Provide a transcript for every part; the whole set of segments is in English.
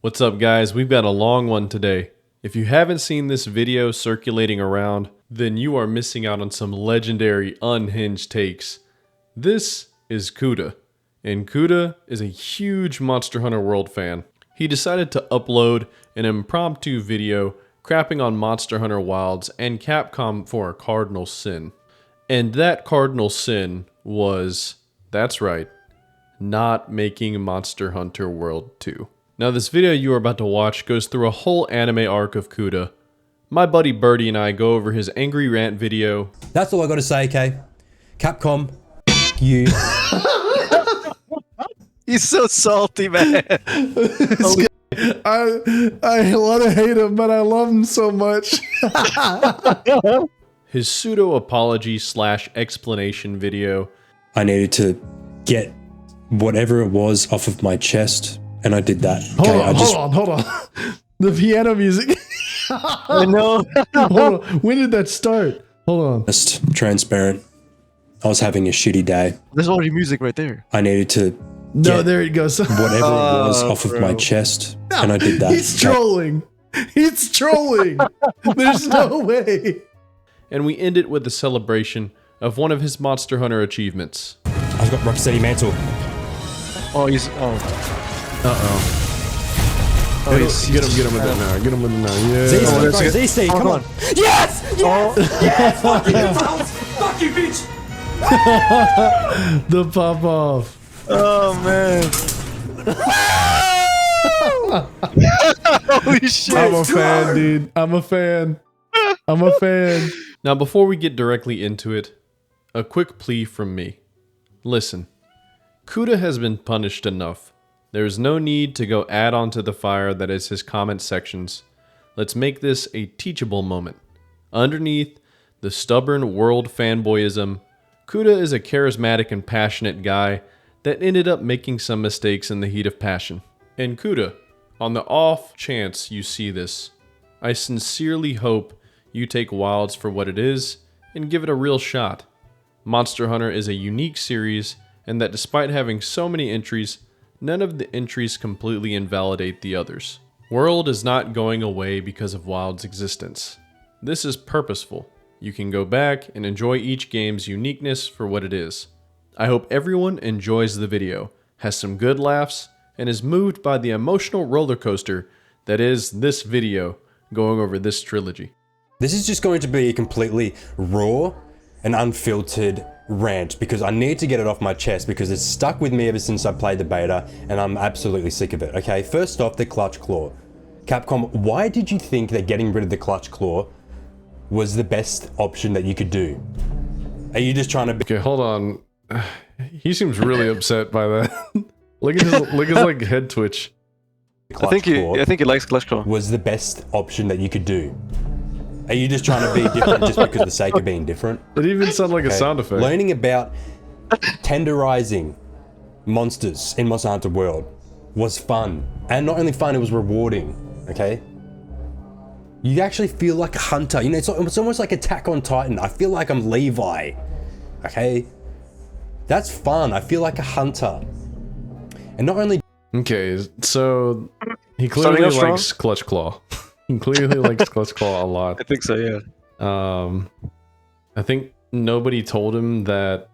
What's up, guys? We've got a long one today. If you haven't seen this video circulating around, then you are missing out on some legendary unhinged takes. This is Kooda, and Kooda is a huge Monster Hunter World fan. He decided to upload an impromptu video crapping on MonsterHunterWilds and Capcom for a cardinal sin. And that cardinal sin was, that's right, not making Monster Hunter World 2. Now this video you are about to watch goes through a whole anime arc of Kooda. My buddy Birdie and I go over his angry rant video. That's all I gotta say, Kay. Capcom, you. He's so salty, man. I want to hate him, but I love him so much. His pseudo apology / explanation video. I needed to get whatever it was off of my chest, and I did that. Hold on. The piano music. I know. Hold on. When did that start? Hold on. Just transparent. I was having a shitty day. There's already music right there. I needed to No, there it goes. whatever it was off of my chest, and I did that. He's trolling. He's trolling. There's no way. And we end it with a celebration of one of his Monster Hunter achievements. I've got Rocksteady Mantle. Oh, he's Get him with that now. Get him with that now. Yeah. Z-Steve, come on. Yes! Yes! Fuck you, Charles! Fuck you, bitch! The pop off. Oh man. Holy shit. I'm a fan, dude. I'm a fan. I'm a fan. Now before we get directly into it, a quick plea from me. Listen, Kooda has been punished enough. There is no need to go add on to the fire that is his comment sections. Let's make this a teachable moment. Underneath the stubborn world fanboyism, Kooda is a charismatic and passionate guy that ended up making some mistakes in the heat of passion. And Kooda, on the off chance you see this, I sincerely hope you take Wilds for what it is and give it a real shot. Monster Hunter is a unique series, and that despite having so many entries, none of the entries completely invalidate the others. World is not going away because of Wild's existence. This is purposeful. You can go back and enjoy each game's uniqueness for what it is. I hope everyone enjoys the video, has some good laughs, and is moved by the emotional roller coaster that is this video going over this trilogy. This is just going to be a completely raw and unfiltered rant because I need to get it off my chest because it's stuck with me ever since I played the beta and I'm absolutely sick of it. Okay, first off, the clutch claw. Capcom, why did you think that getting rid of the clutch claw was the best option that you could do? Are you just trying to be— Okay, hold on. He seems really upset by that. Look at his like head twitch. I think he likes Clutch Claw. Was the best option that you could do? Are you just trying to be different just because of the sake of being different? It even sounded like a sound effect. Learning about tenderizing monsters in Monster Hunter World was fun. And not only fun, it was rewarding, okay? You actually feel like a hunter. You know, it's almost like Attack on Titan. I feel like I'm Levi, okay? That's fun. I feel like a hunter. And not only— Okay, so he clearly likes Clutch Claw. He clearly likes Clutch Claw a lot. I think so, yeah. I think nobody told him that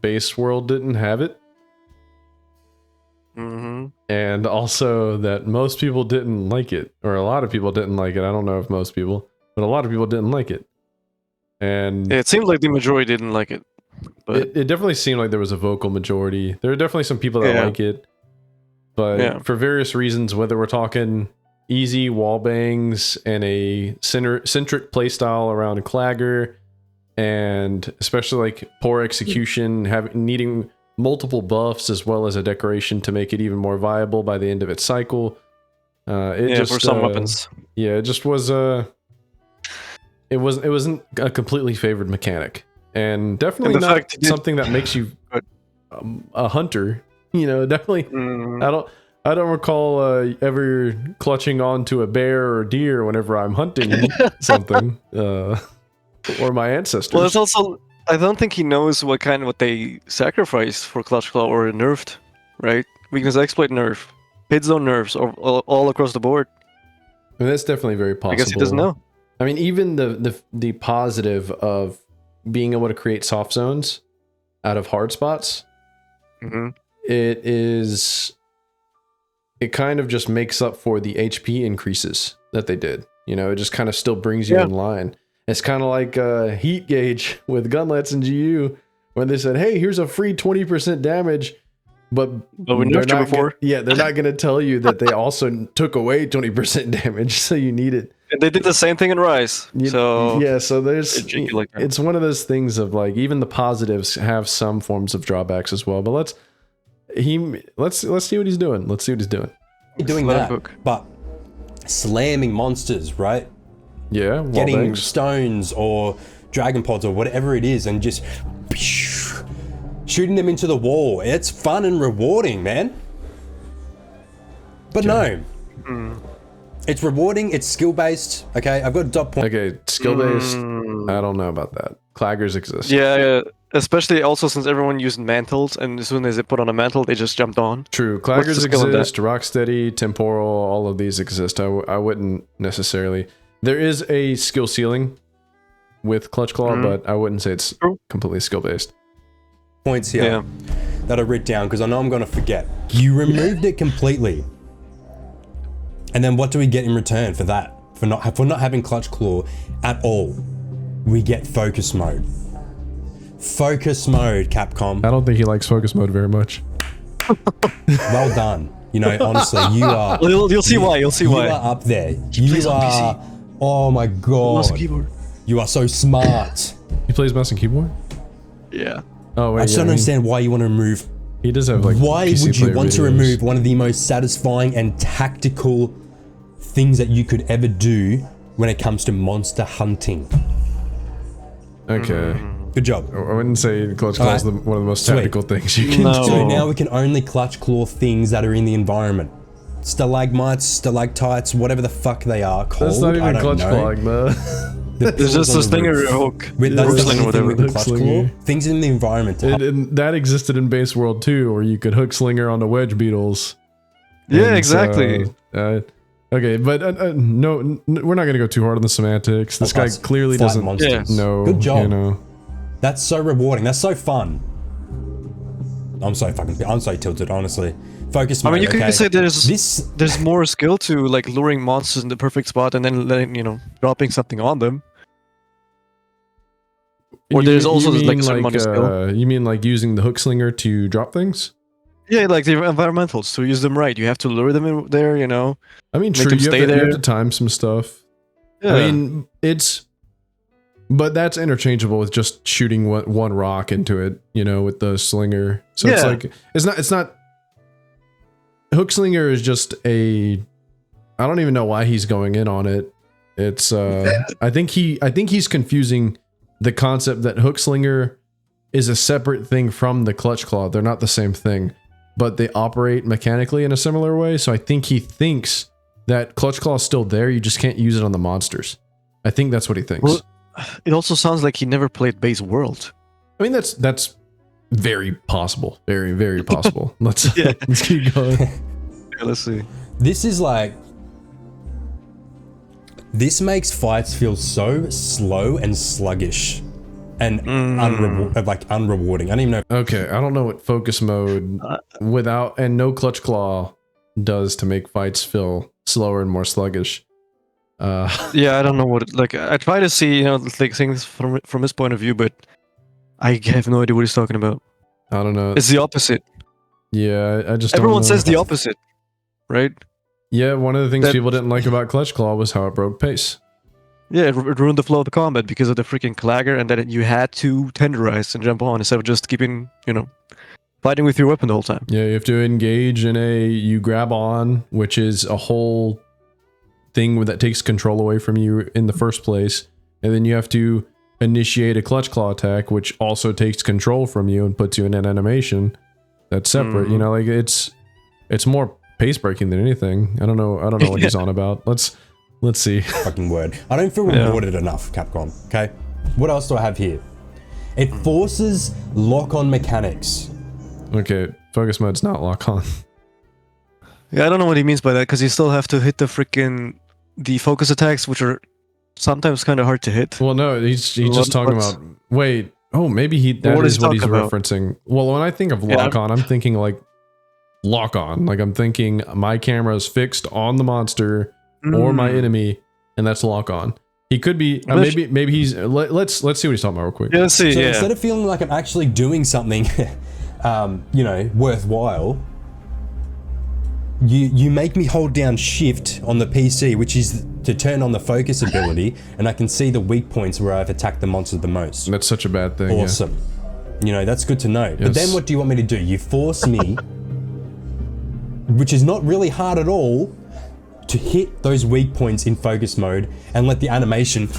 Base World didn't have it. Mm-hmm. And also that most people didn't like it. Or a lot of people didn't like it. I don't know if most people, but a lot of people didn't like it. And Yeah, it seemed like the majority didn't like it. But it definitely seemed like there was a vocal majority. There are definitely some people that like it. But for various reasons, whether we're talking easy wall bangs and a centric playstyle around a Clagger, and especially like poor execution, needing multiple buffs as well as a decoration to make it even more viable by the end of its cycle. For some weapons. Yeah, it just was it wasn't a completely favored mechanic. And definitely not something that makes you a hunter. You know, definitely. I don't recall ever clutching onto a bear or deer whenever I'm hunting something, or my ancestors. Well, it's also— I don't think he knows what they sacrificed for Clutch Claw or nerfed, right? Weakness exploit nerf. hit zone nerfs all across the board. I mean, that's definitely very possible. I guess he doesn't know. I mean, even the positive of being able to create soft zones out of hard spots, it kind of just makes up for the HP increases that they did. You know, it just kind of still brings you in line. It's kind of like Heat Gauge with Gunlets and GU, when they said, hey, here's a free 20% damage, but we nerfed it before. They're not going to tell you that they also took away 20% damage, so you need it. And they did the same thing in Rise. So there's it's one of those things of like, even the positives have some forms of drawbacks as well. But let's see what he's doing. Let's see what he's doing. Doing that, but slamming monsters, right? Yeah, getting stones or dragon pods or whatever it is, and just shooting them into the wall. It's fun and rewarding, man. But no. It's rewarding, it's skill-based, okay? I've got a dot point. Okay, skill-based, I don't know about that. Claggers exist. Yeah, especially also since everyone used mantles, and as soon as they put on a mantle, they just jumped on. True, claggers exist, rocksteady, temporal, all of these exist. I wouldn't necessarily... There is a skill ceiling with Clutch Claw, but I wouldn't say it's completely skill-based. Points here that I wrote down, because I know I'm going to forget. You removed it completely. And then what do we get in return for that? For not having Clutch Claw at all? We get focus mode. Focus mode, Capcom. I don't think he likes focus mode very much. Well done. You know, honestly, you are... You'll see why, you'll see why. You are up there. You are... Oh my god. Mouse and keyboard. You are so smart. He plays mouse and keyboard? Yeah. Oh, wait, I just don't understand why you want to remove... He does have like... Why would you want to remove one of the most satisfying and tactical things that you could ever do when it comes to monster hunting? Okay. Good job. I wouldn't say Clutch Claw is one of the most tactical things you can do. So now we can only Clutch Claw things that are in the environment. Stalagmites, stalactites, whatever the fuck they are called. That's not even Clutch Claw, man. There's just a stinger hook. That's the only thing with the Hook Clutch Claw. Things in the environment. And that existed in Base World too, where you could hook slinger onto wedge beetles. Yeah, exactly. Okay, but no, we're not gonna go too hard on the semantics. This guy clearly doesn't know. Good job. You know. That's so rewarding. That's so fun. I'm so tilted, honestly. Focus mode. I mean, you could say there's more skill to like luring monsters in the perfect spot and then letting, dropping something on them. Or there's also like a certain amount of skill. You mean like using the hook slinger to drop things? Yeah, like the environmentals, to use them right. You have to lure them in there, I mean, true, you have to time some stuff. Yeah. I mean, but that's interchangeable with just shooting one rock into it, with the slinger. So it's like, it's not, hook slinger is just I don't even know why he's going in on it. It's, I think he's confusing the concept that hook slinger is a separate thing from the Clutch Claw. They're not the same thing, but they operate mechanically in a similar way. So I think he thinks that Clutch Claw is still there. You just can't use it on the monsters. I think that's what he thinks. Well, it also sounds like he never played Base World. I mean, that's very possible. Very, very possible. Let's keep going. Yeah, let's see. This makes fights feel so slow and sluggish and unrewarding. I don't even know. Okay, I don't know what focus mode and no Clutch Claw does to make fights feel slower and more sluggish. Yeah, I don't know what I try to see, things from his point of view, but I have no idea what he's talking about. I don't know. It's the opposite. Yeah, I just everyone don't know. says the opposite, right? Yeah, one of the things people didn't like about Clutch Claw was how it broke pace. Yeah, it ruined the flow of the combat because of the freaking clagger, and then you had to tenderize and jump on instead of just keeping, fighting with your weapon the whole time. Yeah, you have to engage in you grab on, which is a whole thing that takes control away from you in the first place, and then you have to initiate a Clutch Claw attack, which also takes control from you and puts you in an animation that's separate. It's more pace breaking than anything. I don't know what he's on about. Let's see. Fucking word. I don't feel rewarded enough, Capcom. Okay. What else do I have here? It forces lock-on mechanics. Okay, focus mode's not lock-on. Yeah, I don't know what he means by that because you still have to hit the focus attacks, which are sometimes kind of hard to hit. Well, no, he's just talking about. Wait, oh, maybe that is what he's referencing. Well, when I think of lock on, I'm thinking like lock on. Like I'm thinking my camera is fixed on the monster or my enemy, and that's lock on. He could be maybe he's. Let's see what he's talking about real quick. Yeah, let's see. So instead of feeling like I'm actually doing something, you know, worthwhile. You make me hold down shift on the PC, which is to turn on the focus ability, and I can see the weak points where I've attacked the monster the most. That's such a bad thing. Awesome. Yeah. You know, that's good to know. Yes. But then what do you want me to do? You force me, which is not really hard at all, to hit those weak points in focus mode and let the animation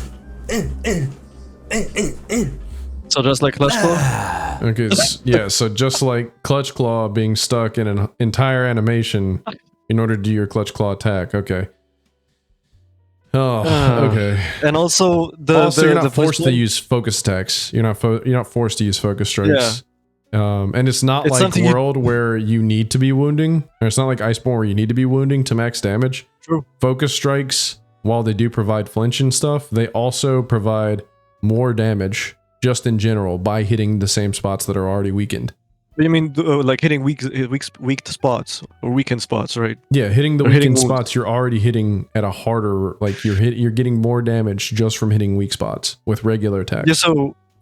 So just like Clutch Claw? Okay, yeah, so just like Clutch Claw being stuck in an entire animation in order to do your Clutch Claw attack. Okay. Oh, okay. And also you're not forced to use focus attacks. You're not forced to use focus strikes. Yeah. And it's not like World where you need to be wounding. Or it's not like Iceborne where you need to be wounding to max damage. True. Focus strikes, while they do provide flinch and stuff, they also provide more damage just in general by hitting the same spots that are already weakened. You mean like hitting weak spots or weakened spots, right? Yeah, hitting the weakened spots, you're already hitting at a harder, like you're getting more damage just from hitting weak spots with regular attacks. Yeah,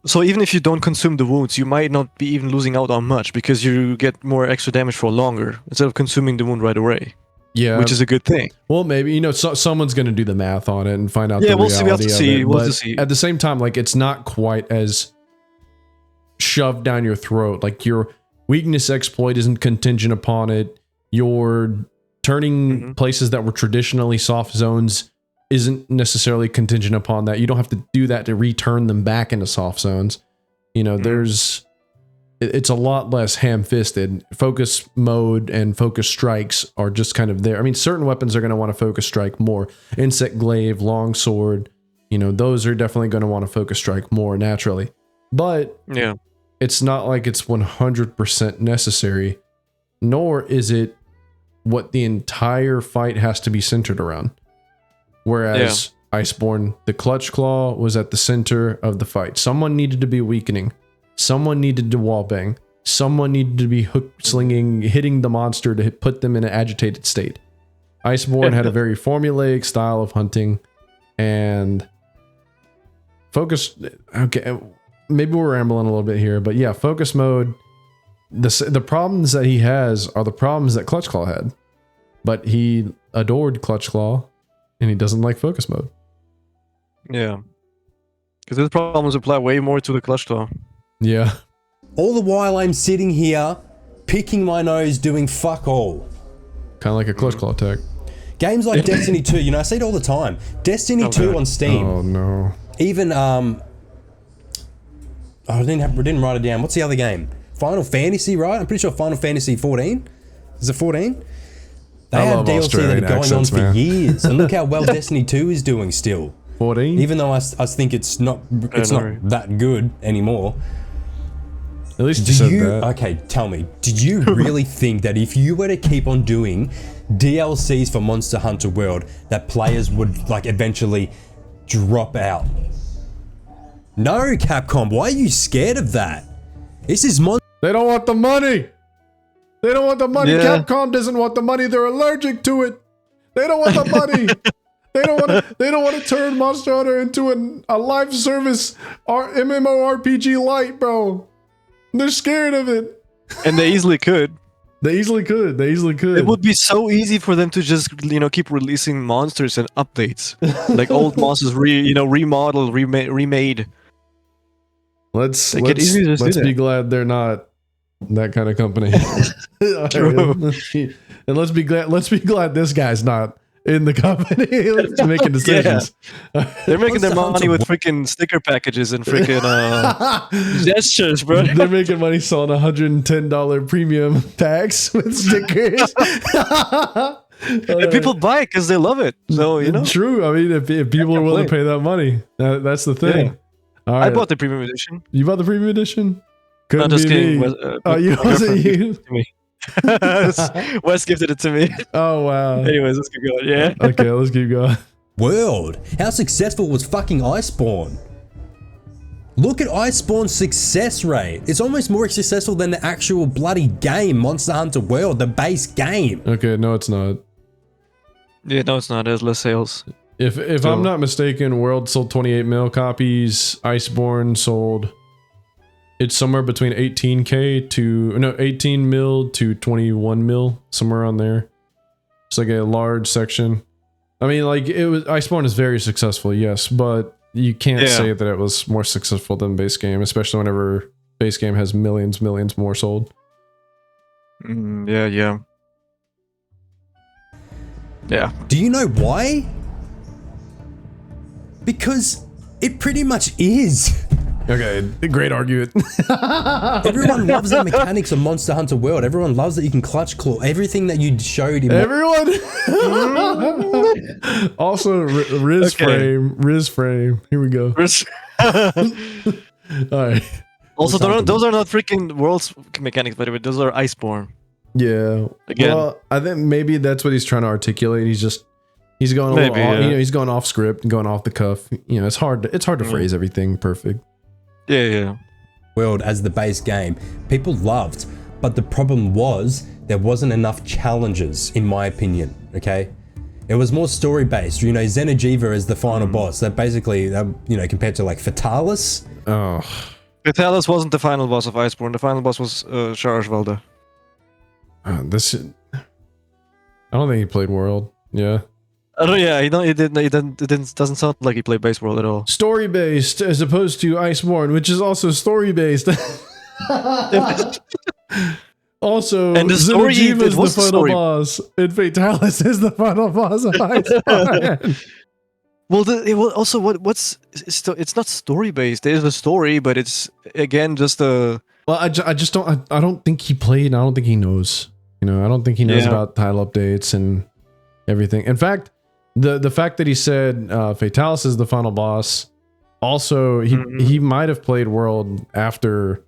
so even if you don't consume the wounds, you might not be even losing out on much because you get more extra damage for longer instead of consuming the wound right away. Yeah, which is a good thing. Well, maybe someone's going to do the math on it and find out. Yeah, the reality we'll have to see. We'll have to see. At the same time, like it's not quite as shoved down your throat. Like your weakness exploit isn't contingent upon it. Your turning places that were traditionally soft zones isn't necessarily contingent upon that. You don't have to do that to return them back into soft zones. You know, it's a lot less ham-fisted. Focus mode and focus strikes are just kind of there. I mean, certain weapons are going to want to focus strike more. Insect glaive, longsword, you know, those are definitely going to want to focus strike more naturally. But yeah, it's not like it's 100% necessary, nor is it what the entire fight has to be centered around. Whereas Iceborne, the Clutch Claw was at the center of the fight. Someone needed to be weakening. Someone needed to wallbang. Someone needed to be hook slinging, hitting the monster to put them in an agitated state. Iceborne had a very formulaic style of hunting, and focus. Okay, maybe we're rambling a little bit here, but yeah, focus mode. The problems that he has are the problems that Clutch Claw had, but he adored Clutch Claw, and he doesn't like focus mode. Yeah, because those problems apply way more to the Clutch Claw. Yeah. All the while I'm sitting here, picking my nose, doing fuck all. Kind of like a Clutch Claw attack. Games like Destiny 2, you know, I see it all the time. Destiny 2 on Steam. Oh no. Even I didn't write it down. What's the other game? Final Fantasy, right? I'm pretty sure Final Fantasy 14. Is it 14? They have DLC that are going on for years, and look how well Destiny 2 is doing still. 14. Even though I think it's not that good anymore. At least you said that. Okay, tell me, did you really think that if you were to keep on doing DLCs for Monster Hunter World, that players would like eventually drop out? No, Capcom, why are you scared of that? This is They don't want the money. They don't want the money. Yeah. Capcom doesn't want the money. They're allergic to it. They don't want the money. They don't want to turn Monster Hunter into a live service MMORPG light, bro. They're scared of it. And they easily could. They easily could. It would be so easy for them to just, keep releasing monsters and updates. Like old monsters remodeled, remade. Let's be glad they're not that kind of company. And let's be glad this guy's not in the company making decisions. Yeah. They're making their money with freaking sticker packages and freaking gestures, bro. They're making money selling $110 premium packs with stickers. And people buy it because they love it. So, True. I mean, if people are willing to pay that money, that's the thing. Yeah. All right. I bought the premium edition. You bought the premium edition? Couldn't Not just be kidding. me. Was it you? Wes gifted it to me. Oh wow. Anyways, let's keep going. Yeah. Okay, let's keep going. World. How successful was fucking Iceborne? Look at Iceborne's success rate. It's almost more successful than the actual bloody game, Monster Hunter World, the base game. Okay, no, it's not. Yeah, no, it's not. There's less sales. If I'm not mistaken, World sold 28 mil copies. Iceborne sold. It's somewhere between 18 mil to 21 mil, somewhere on there. It's like a large section. I mean, like Iceborne is very successful, yes, but you can't say that it was more successful than base game, especially whenever base game has millions more sold. Yeah. Do you know why? Because it pretty much is. Okay, great argument. Everyone loves the mechanics of Monster Hunter World. Everyone loves that you can clutch claw. Everything that you showed in. Everyone. Also, Riz frame. Here we go. All right. Also, those are not freaking World's mechanics, by the way. Those are Iceborne. Yeah. Again. Well, I think maybe that's what he's trying to articulate. He's going a little off, he's going off script and going off the cuff. You know, it's hard to phrase everything perfect. Yeah. World as the base game, people loved, but the problem was there wasn't enough challenges, in my opinion. Okay, it was more story based. You know, Xeno'jiiva is the final boss. That basically, you know, compared to like Fatalis. Oh, Fatalis wasn't the final boss of Iceborne. The final boss was Schwarzwälder. I don't think he played World. Yeah. Oh yeah, it doesn't sound like he played base World at all. Story based as opposed to Iceborne, which is also story based. Also, and the story Xeno'jiiva is the final story boss, and Fatalis is the final boss of Iceborne. It's not story based. There's a story, but it's again just a. Well, I don't think he played. I don't think he knows. You know, I don't think he knows about title updates and everything. In fact, the fact that he said Fatalis is the final boss, also he might have played World after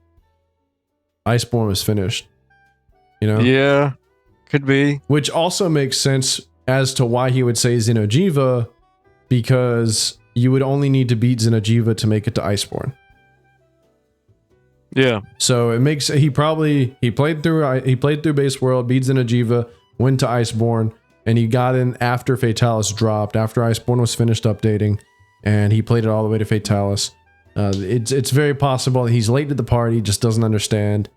Iceborne was finished. You know? Yeah, could be. Which also makes sense as to why he would say Xeno'jiiva, because you would only need to beat Xeno'jiiva to make it to Iceborne. Yeah. So it makes he played through base World, beat Xeno'jiiva, went to Iceborne, and he got in after Fatalis dropped, after Iceborne was finished updating, and he played it all the way to Fatalis. It's very possible that he's late to the party, just doesn't understand.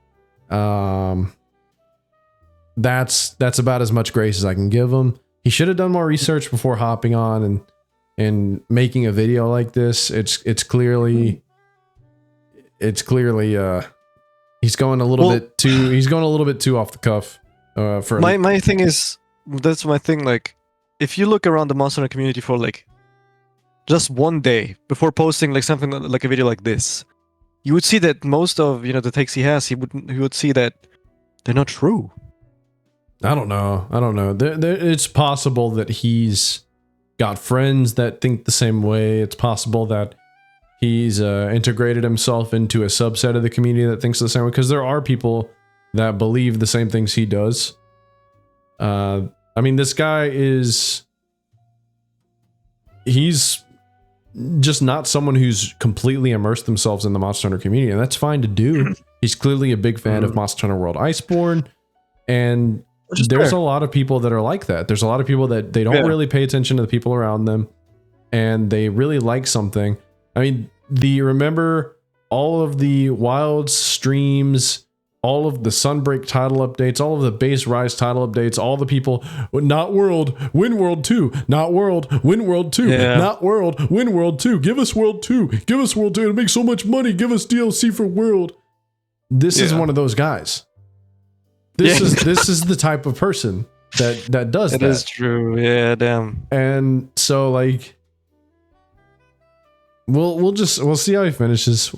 That's about as much grace as I can give him. He should have done more research before hopping on and making a video like this. It's clearly he's going a little bit too off the cuff. For my thing is, that's my thing. Like, if you look around the Monster Hunter community for like just one day before posting like something like a video like this, you would see that most of the takes he has, he would see that they're not true. I don't know. It's possible that he's got friends that think the same way. It's possible that he's integrated himself into a subset of the community that thinks the same way, because there are people that believe the same things he does. I mean, this guy he's just not someone who's completely immersed themselves in the Monster Hunter community, and that's fine to do. He's clearly a big fan of Monster Hunter World Iceborne, and there's a lot of people that are like that. There's a lot of people that they don't really pay attention to the people around them, and they really like something. I mean, remember all of the Wilds streams, all of the Sunbreak title updates, all of the base Rise title updates, all the people, not World, win World 2, not World, win World 2, not World, win World 2, give us World 2, give us World 2, it'll make so much money, give us DLC for World. This is one of those guys. This is the type of person that does that. That is true. Yeah, damn. And so like we'll see how he finishes.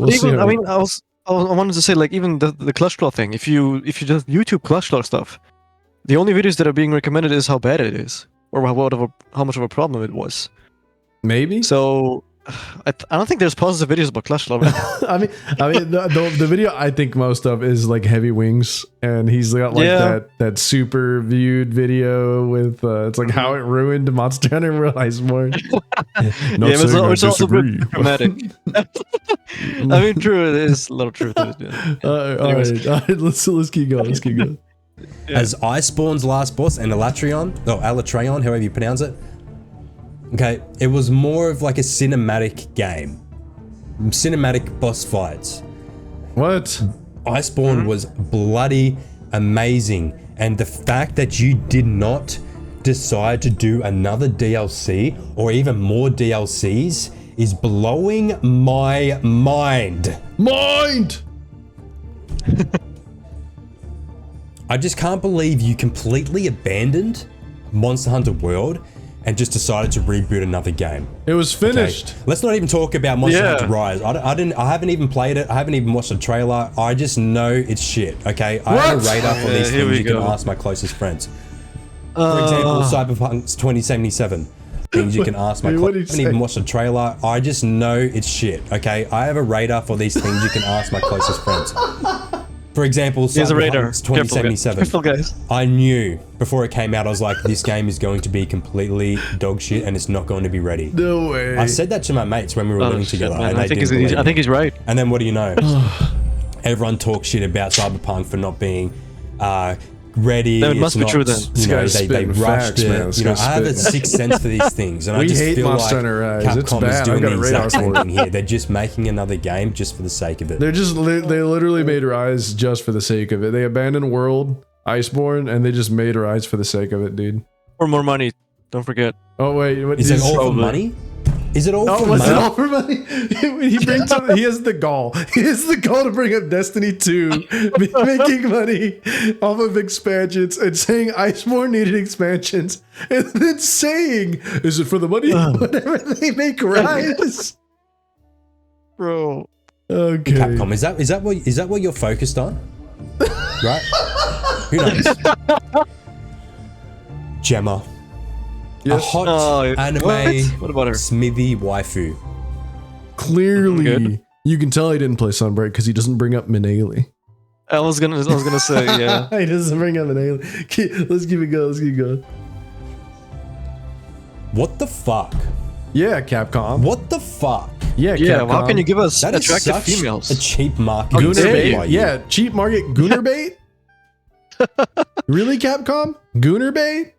I wanted to say, like, even the clutch claw thing. If you just YouTube clutch claw stuff, the only videos that are being recommended is how bad it is, or how much of a problem it was. Maybe. So I don't think there's positive videos about Clash Love. I mean, the video I think most of is like Heavy Wings, and he's got like that super viewed video with it's like how it ruined Monster Hunter World Iceborne. It's also pretty dramatic. I mean, true, it is a little truth. All right, let's keep going. Let's keep going. As Iceborne's last boss, and Alatreon, however you pronounce it. Okay, it was more of like a cinematic game. Cinematic boss fights. What? Iceborne was bloody amazing. And the fact that you did not decide to do another DLC or even more DLCs is blowing my mind. I just can't believe you completely abandoned Monster Hunter World and just decided to reboot another game. It was finished. Okay? Let's not even talk about MonsterHunterRise. I haven't even played it. I haven't even watched the trailer. I just know it's shit. Okay, I have a radar for these things. You can ask my closest friends. For example, Cyberpunk's 2077. Things you can ask my. I haven't even watched the trailer. I just know it's shit. Okay, I have a radar for these things. You can ask my closest friends. For example, Cyberpunk's 2077. Careful, guys. I knew before it came out, I was like, this game is going to be completely dog shit and it's not going to be ready. No way. I said that to my mates when we were living together. Man, and I think he's right. And then what do you know? Everyone talks shit about Cyberpunk for not being ready. No, it must be true then. You know, they rushed it. You know, I have a sixth sense for these things, and I just feel like Capcom is doing the exact same thing here. They're just making another game just for the sake of it. They literally made Rise just for the sake of it. They abandoned World, Iceborne, and they just made Rise for the sake of it, dude. Or more money. Don't forget. Oh wait, what is it all for money? Is it all for money? Was it all for money? He brings up, he has the gall. He has the gall to bring up Destiny 2, making money off of expansions and saying Iceborne needed expansions, and then saying, "Is it for the money?" Whenever they make Rise, bro. Okay. Capcom, is that what you're focused on? Right? Who knows? Gemma. Yes. A hot anime what about her? smithy waifu. Clearly, you can tell he didn't play Sunbreak because he doesn't bring up Minaley. I was gonna say, yeah. He doesn't bring up Minaley. Let's keep it going. Let's keep going. What the fuck? Yeah, Capcom. What the fuck? Yeah, Capcom. How can you give us that attractive is such females? A cheap market. Gooner bait. Yeah, cheap market Gooner bait. Really, Capcom? Gooner bait?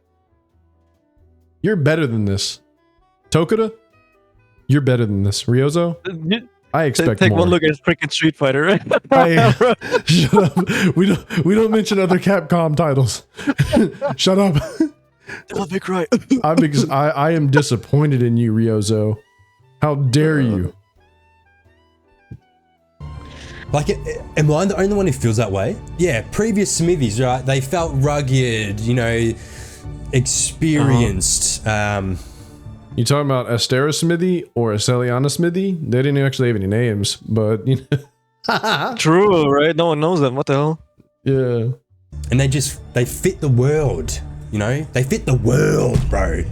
You're better than this. Tokuda? You're better than this. Ryozo? I expect Take more. one look at freaking Street Fighter, right? Shut up. We don't mention other Capcom titles. Shut up. Devil May Cry. I am disappointed in you, Ryozo. How dare you? Like, am I the only one who feels that way? Yeah, previous Smithies, right? They felt rugged, you know, experienced. You talking about Astera Smithy or Aceliana Smithy? They didn't actually have any names, but you know. True, right? No one knows them. What the hell? Yeah. And they fit the world, you know? They fit the world, bro.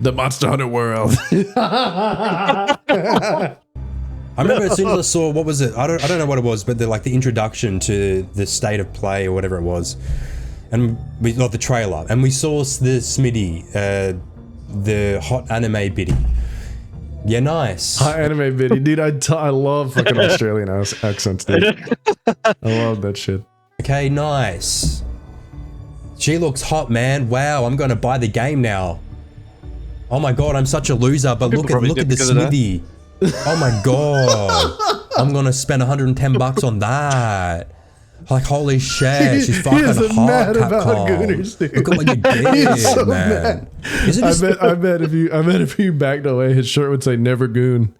The Monster Hunter World. I remember as soon as I saw, what was it? I don't know what it was, but the introduction to the state of play or whatever it was. And we got the trailer, and we saw the Smitty, the hot anime biddy. Yeah, nice. Hot anime biddy, dude. I love fucking Australian accents, dude. I love that shit. Okay, nice. She looks hot, man. Wow, I'm gonna buy the game now. Oh my god, I'm such a loser. But look at the Smithy. Oh my god, I'm gonna spend 110 bucks on that. Like, holy shit, she's fucking hot, Capcom. Look at what you did, so man. I bet if you backed away, his shirt would say "Never Goon."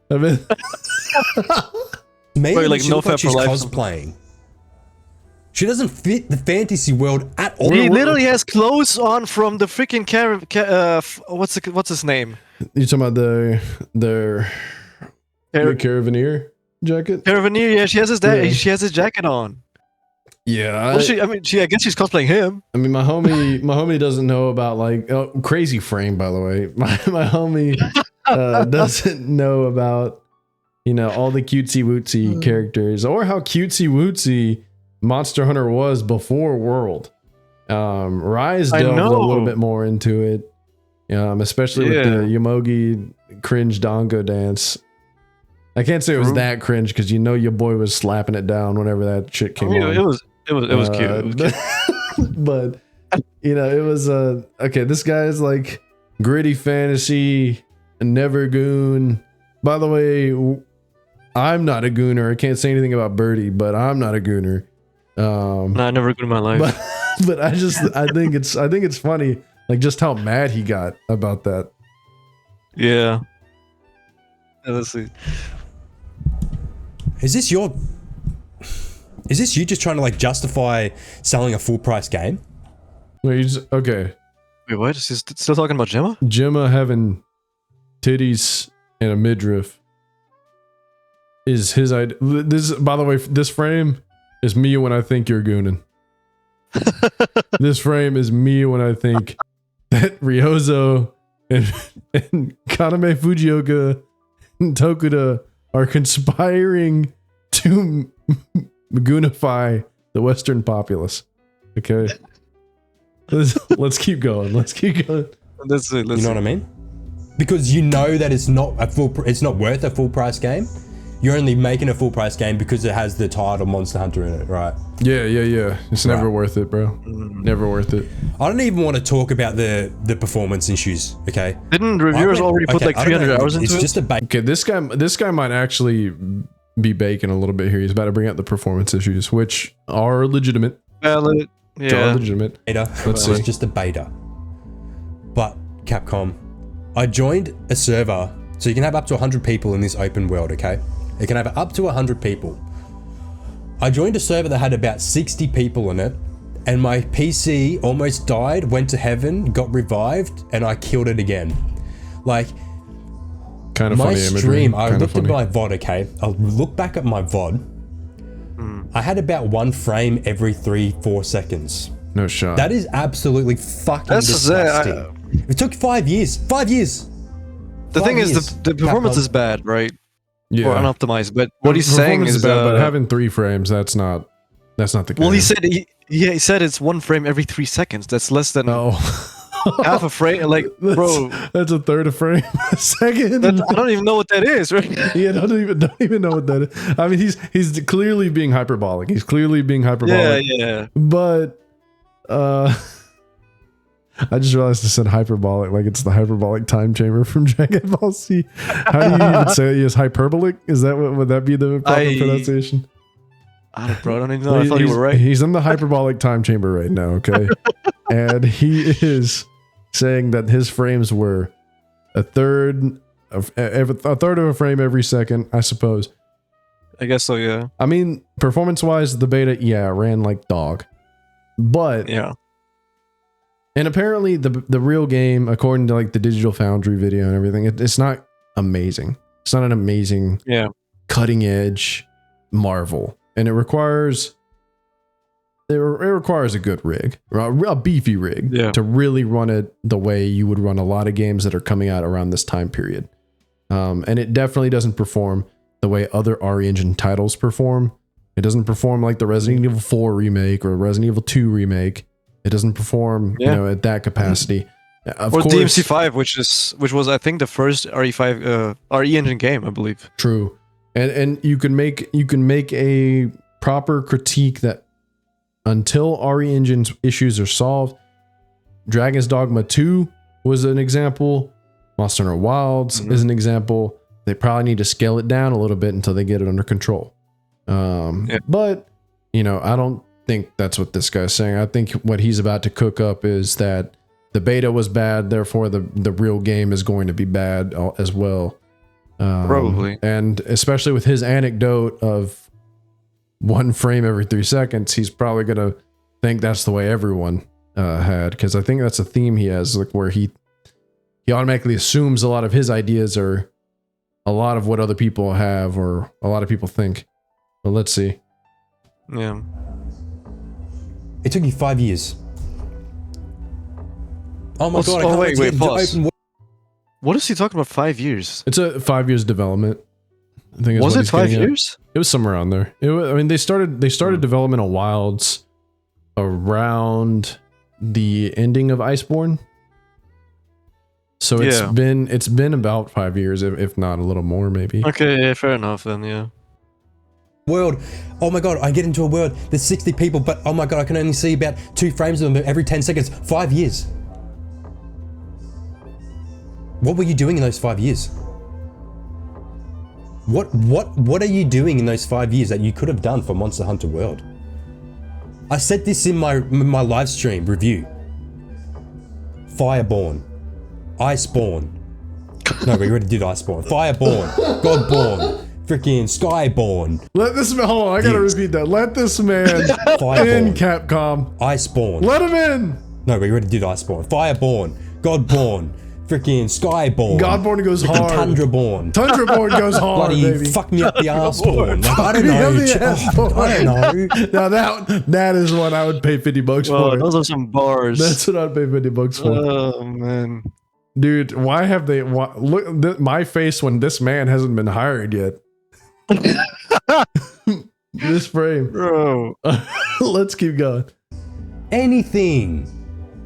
I bet. Maybe like no like she's cosplaying. She doesn't fit the fantasy world at all. He literally has clothes on from the freaking what's his name? You talking about the Caravaneer jacket? Caravaneer, yeah. She has his jacket on. Yeah, I guess she's cosplaying him. I mean, my homie doesn't know about crazy frame. By the way, my homie doesn't know about, all the cutesy wootsy characters, or how cutesy wootsy Monster Hunter was before World. Rise delved a little bit more into it, especially with the Yomogi cringe dango dance. I can't say it was that cringe because your boy was slapping it down whenever that shit came on. It was cute. It was cute. But it was okay. This guy's like gritty fantasy, never goon. By the way, I'm not a gooner. I can't say anything about Birdie, but I'm not a gooner. No, I never gooned in my life. But I think it's funny, like just how mad he got about that. Yeah. Let's see. Is this you just trying to like justify selling a full price game? Wait, okay. Wait, what? Is he still talking about Gemma? Gemma having titties and a midriff is his idea. This, by the way, this frame is me when I think you're gooning. This frame is me when I think that Ryozo and Kaname Fujioka and Tokuda are conspiring to goonify the Western populace. Okay, let's keep going. Let's keep going. You know what I mean? Because you know that it's not worth a full price game. You're only making a full price game because it has the title Monster Hunter in it, right? Yeah. It's never worth it, bro. Never worth it. I don't even want to talk about the performance issues. Okay. Didn't reviewers already put like 300 hours into it? It's just a okay. This guy might actually be baking a little bit here. He's about to bring out the performance issues, which are legitimate. Valid. Yeah. Are legitimate. Let's see. It's just a beta. But Capcom, I joined a server, so you can have up to 100 people in this open world. Okay. You can have up to 100 people. I joined a server that had about 60 people in it, and my PC almost died, went to heaven, got revived, and I killed it again. Like, kind of my funny stream, imagery. I looked at my VOD, okay? I'll look back at my VOD. I had about 1 frame every 3-4 seconds. No shot. That is absolutely fucking disgusting. It took 5 years. 5 years! The thing is, the performance is bad, right? Yeah. Or unoptimized, but what he's saying is bad, but having 3 frames, that's not the case. Well, he said it's 1 frame every 3 seconds. That's less than half a frame. Like, bro, that's a third of frame a second. I don't even know what that is, right? Yeah, don't even know what that is. I mean, he's clearly being hyperbolic. Yeah. But I just realized I said hyperbolic, like it's the hyperbolic time chamber from Dragon Ball Z. How do you even say it? Is hyperbolic? Is that would that be the proper pronunciation? I don't even know. I thought you were right. He's in the hyperbolic time chamber right now, okay? And he is saying that his frames were a third of a frame every second, I suppose. I guess so, yeah. I mean, performance-wise, the beta, ran like dog. But yeah. And apparently the real game, according to like the Digital Foundry video and everything, it's not amazing. It's not an amazing, cutting edge marvel. And it requires a good rig, a beefy rig to really run it the way you would run a lot of games that are coming out around this time period. And it definitely doesn't perform the way other RE Engine titles perform. It doesn't perform like the Resident Evil 4 remake or Resident Evil 2 remake. It doesn't perform, at that capacity. Of course, DMC5, which was I think the first RE5 RE Engine game, I believe. True, and you can make a proper critique that until RE Engine's issues are solved. Dragon's Dogma 2 was an example. MonsterHunterWilds is an example. They probably need to scale it down a little bit until they get it under control. But I don't think that's what this guy's saying. I think what he's about to cook up is that the beta was bad, therefore the real game is going to be bad as well. Probably. And especially with his anecdote of 1 frame every 3 seconds, he's probably going to think that's the way everyone had, because I think that's a theme he has, like where he automatically assumes a lot of his ideas are a lot of what other people have or a lot of people think. But let's see. Yeah. It took you 5 years. Oh my god! Wait, pause. What is he talking about? 5 years? It's a 5 years development. I think is Was what it he's 5 getting at. years? It was somewhere around there. I mean, they started development of Wilds around the ending of Iceborne. So it's been about 5 years, if not a little more, maybe. Okay, yeah, fair enough then. Yeah. World. Oh my god, I get into a world. There's 60 people, but oh my god, I can only see about 2 frames of them every 10 seconds. 5 years. What were you doing in those 5 years? What are you doing in those 5 years that you could have done for Monster Hunter World? I said this in my live stream review. Fireborn, Iceborne. No, we already did Iceborne. Fireborn, Godborn, freaking Skyborn. Let this man. Hold on, I gotta repeat that. Let this man in, Capcom. Iceborne. Let him in. No, we already did Iceborne. Fireborn, Godborn, freaking Skyborn. Godborn goes hard. Tundraborn. Tundraborn goes hard, Bloody baby. fuck me up the arseborn. Like, I don't know. I don't know. Now that is what I would pay $50 for. Those are some bars. That's what I'd pay $50 for. Oh man, dude, why have they? Look, my face when this man hasn't been hired yet. This frame, bro. Let's keep going. Anything.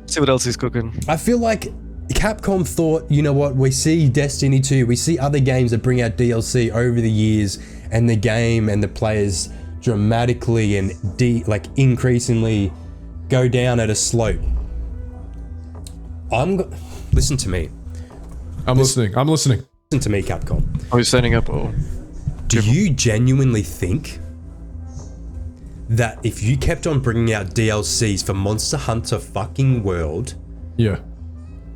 See what else he's cooking. I feel like Capcom thought, you know what, we see Destiny 2, we see other games that bring out DLC over the years, and the game and the players dramatically and increasingly go down at a slope. Listen to me. I'm listening. Listen to me, Capcom. Oh, he's setting up. Oh. Do you genuinely think that if you kept on bringing out DLCs for Monster Hunter fucking World, yeah,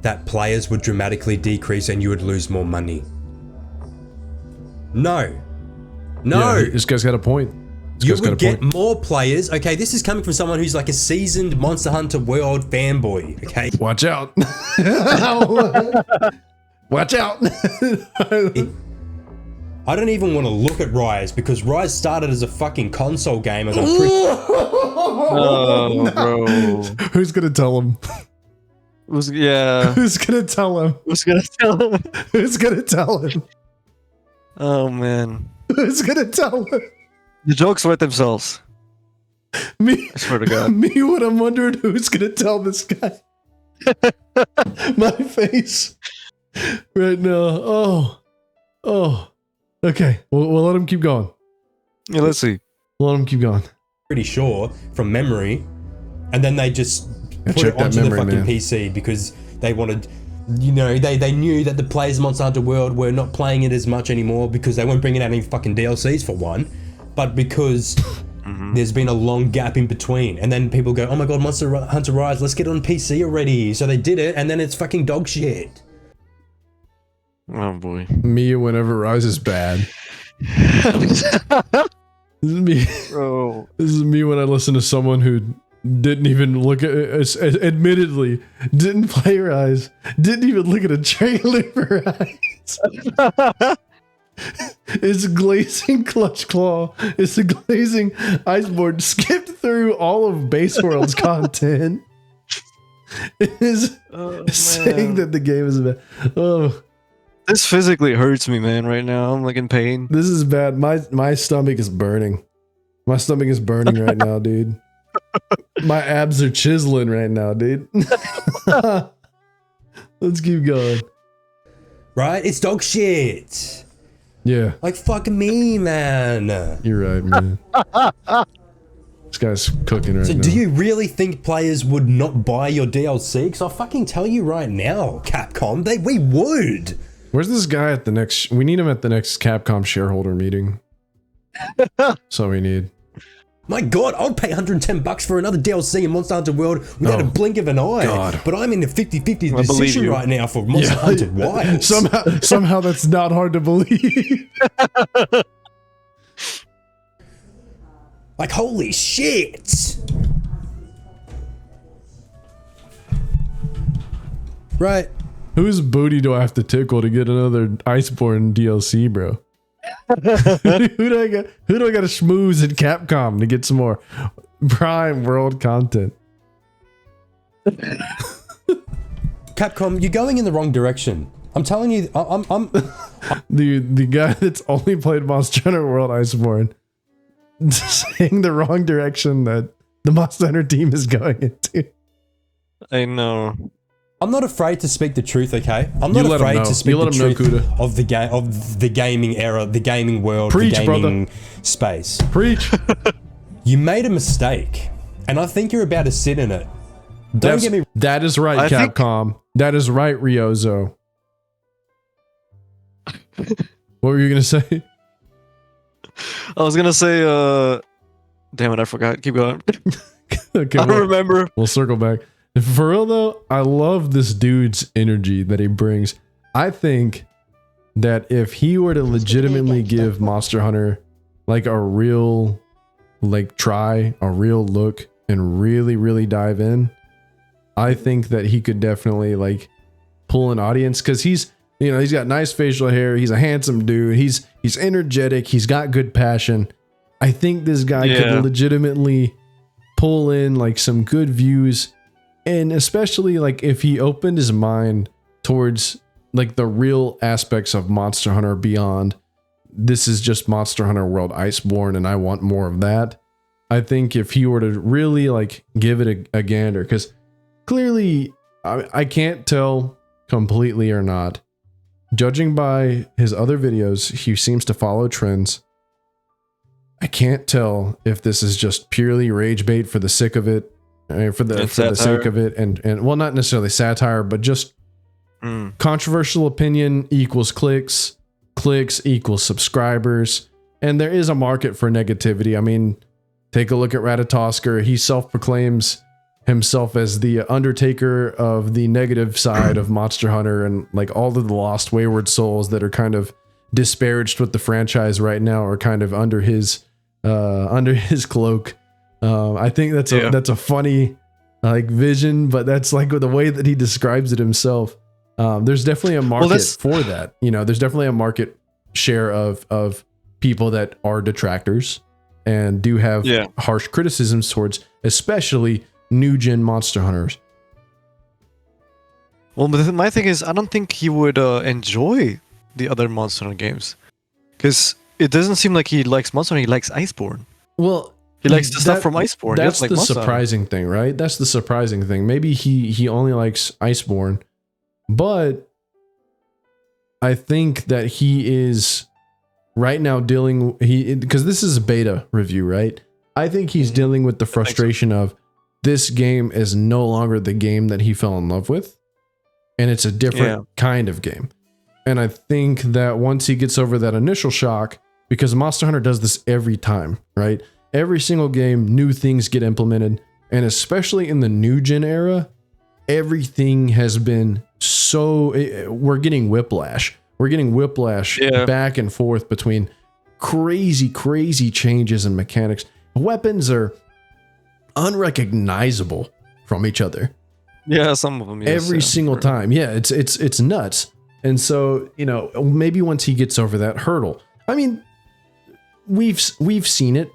that players would dramatically decrease and you would lose more money? No. Yeah, this guy's got a point. You would get more players. Okay, this is coming from someone who's like a seasoned Monster Hunter World fanboy. Okay, watch out. Watch out. I don't even want to look at Rise because Rise started as a fucking console game. As I'm pretty. Oh, bro. Who's gonna tell him? Who's gonna tell him? Who's gonna tell him? Oh man. Who's gonna tell him? The jokes write themselves. Me, I swear to God. Me when I'm wondering who's gonna tell this guy. My face right now. Oh. Okay, we'll let him keep going. Yeah, let's see. We'll let him keep going. Pretty sure from memory, and then they just put it onto the fucking PC because they wanted, you know, they knew that the players of Monster Hunter World were not playing it as much anymore because they weren't bringing out any fucking DLCs for one, but because there's been a long gap in between, and then people go, oh my god, Monster Hunter Rise, let's get it on PC already. So they did it, and then it's fucking dog shit. Oh boy. Me whenever Rise is bad. This is me. Bro. This is me when I listen to someone who didn't even look at admittedly didn't play Rise, didn't even look at a trailer for Rise. It's glazing Clutch Claw. It's a glazing Iceborne. Skipped through all of Base World's content. It is saying that the game is bad. Oh. This physically hurts me, man, right now. I'm like in pain. This is bad. My stomach is burning. My stomach is burning right now, dude. My abs are chiseling right now, dude. Let's keep going. Right? It's dog shit. Yeah. Like, fuck me, man. You're right, man. This guy's cooking right now. So do you really think players would not buy your DLC? Because I'll fucking tell you right now, Capcom, we would. Where's this guy at the next... We need him at the next Capcom shareholder meeting. So we need... My god, I'll pay $110 for another DLC in Monster Hunter World without a blink of an eye. God. But I'm in a 50-50 decision right now for Monster Hunter Wilds. Somehow that's not hard to believe. Like, holy shit. Right. Whose booty do I have to tickle to get another Iceborne DLC, bro? Who do I got to schmooze at Capcom to get some more Prime World content? Capcom, you're going in the wrong direction. I'm telling you, I'm the guy that's only played Monster Hunter World Iceborne saying the wrong direction that the Monster Hunter team is going into. I know. I'm not afraid to speak the truth, okay? I'm not You let 'em afraid know. to speak You let the 'em know, truth Kooda. of the gaming era, the gaming world, Preach, the gaming brother. space. Preach. You made a mistake, and I think you're about to sit in it. Don't get me. That is right, I think- Capcom. That is right, Ryozo. What were you gonna say? I was gonna say, damn it, I forgot. Keep going. Okay, I don't remember. we'll circle back. For real though, I love this dude's energy that he brings. I think that if he were to legitimately give Monster Hunter like a real try, a real look, and really dive in, I think that he could definitely like pull an audience, because he's got nice facial hair, he's a handsome dude, he's energetic, he's got good passion. I think this guy could legitimately pull in like some good views, and especially like if he opened his mind towards like the real aspects of Monster Hunter beyond this is just Monster Hunter World Iceborne and I want more of that. I think if he were to really like give it a gander, because clearly I can't tell completely or not. Judging by his other videos, he seems to follow trends. I can't tell if this is just purely rage bait for the sake of it, for the sake of it, and well, not necessarily satire, but just controversial opinion equals clicks, clicks equals subscribers, and there is a market for negativity. I mean, take a look at Ratatosker. He self-proclaims himself as the Undertaker of the negative side of Monster Hunter, and like all of the lost wayward souls that are kind of disparaged with the franchise right now are kind of under his cloak. I think that's a funny like vision, but that's like the way that he describes it himself. There's definitely a market for that. There's definitely a market share of people that are detractors and do have harsh criticisms towards, especially new gen Monster Hunters. Well, but my thing is, I don't think he would enjoy the other Monster Hunter games, because it doesn't seem like he likes Monster Hunter. He likes Iceborne. Well, he likes the stuff from Iceborne. That's like the Monster surprising thing, right? That's the surprising thing. Maybe he only likes Iceborne, but I think that he is right now dealing because this is a beta review, right? I think he's dealing with the frustration of this game is no longer the game that he fell in love with, and it's a different kind of game. And I think that once he gets over that initial shock, because Monster Hunter does this every time, right? Every single game, new things get implemented, and especially in the new gen era, everything has been we're getting whiplash. We're getting whiplash back and forth between crazy changes in mechanics. Weapons are unrecognizable from each other. Yeah, some of them. Yes, every single time. Yeah, it's nuts. And so, maybe once he gets over that hurdle, I mean, we've seen it.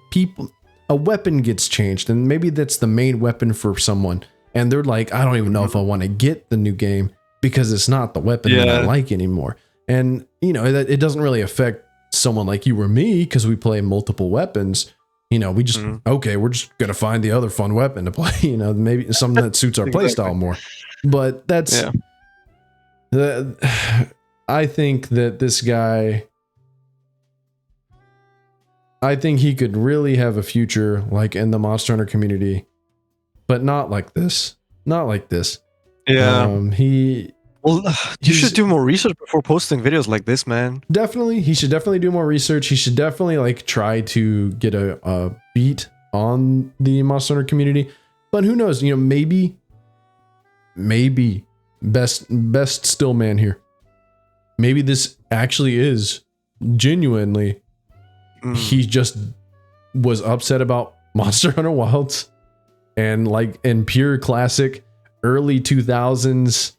A weapon gets changed, and maybe that's the main weapon for someone, and they're like, I don't even know if I want to get the new game because it's not the weapon that I like anymore. And it doesn't really affect someone like you or me because we play multiple weapons. We just we're just gonna find the other fun weapon to play. Maybe something that suits our playstyle more. But that's I think that this guy, I think he could really have a future like in the Monster Hunter community, but not like this. Not like this. Yeah. You should do more research before posting videos like this, man. Definitely. He should definitely do more research. He should definitely like try to get a beat on the Monster Hunter community. But who knows? Maybe best still man here. Maybe this actually is genuinely he just was upset about Monster Hunter Wilds, and like in pure classic early 2000s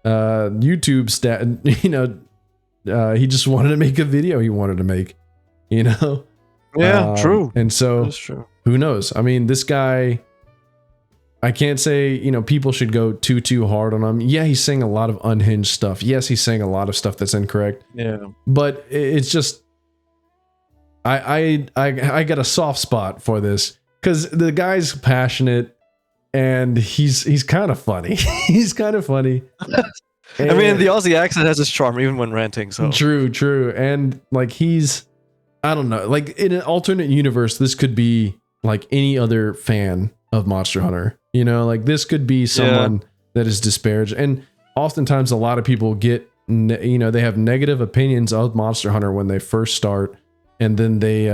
YouTube stat, he just wanted to make a video he wanted to make, Yeah, true. And so that's true. Who knows? I mean, this guy, I can't say, people should go too hard on him. Yeah, he's saying a lot of unhinged stuff. Yes, he's saying a lot of stuff that's incorrect. Yeah. But it's just, I got a soft spot for this because the guy's passionate and he's kind of funny. He's kind of funny. I mean, the Aussie accent has its charm even when ranting. So true. And like I don't know, like in an alternate universe, this could be like any other fan of Monster Hunter. Like this could be someone that is disparaged. And oftentimes a lot of people get, they have negative opinions of Monster Hunter when they first start, and then they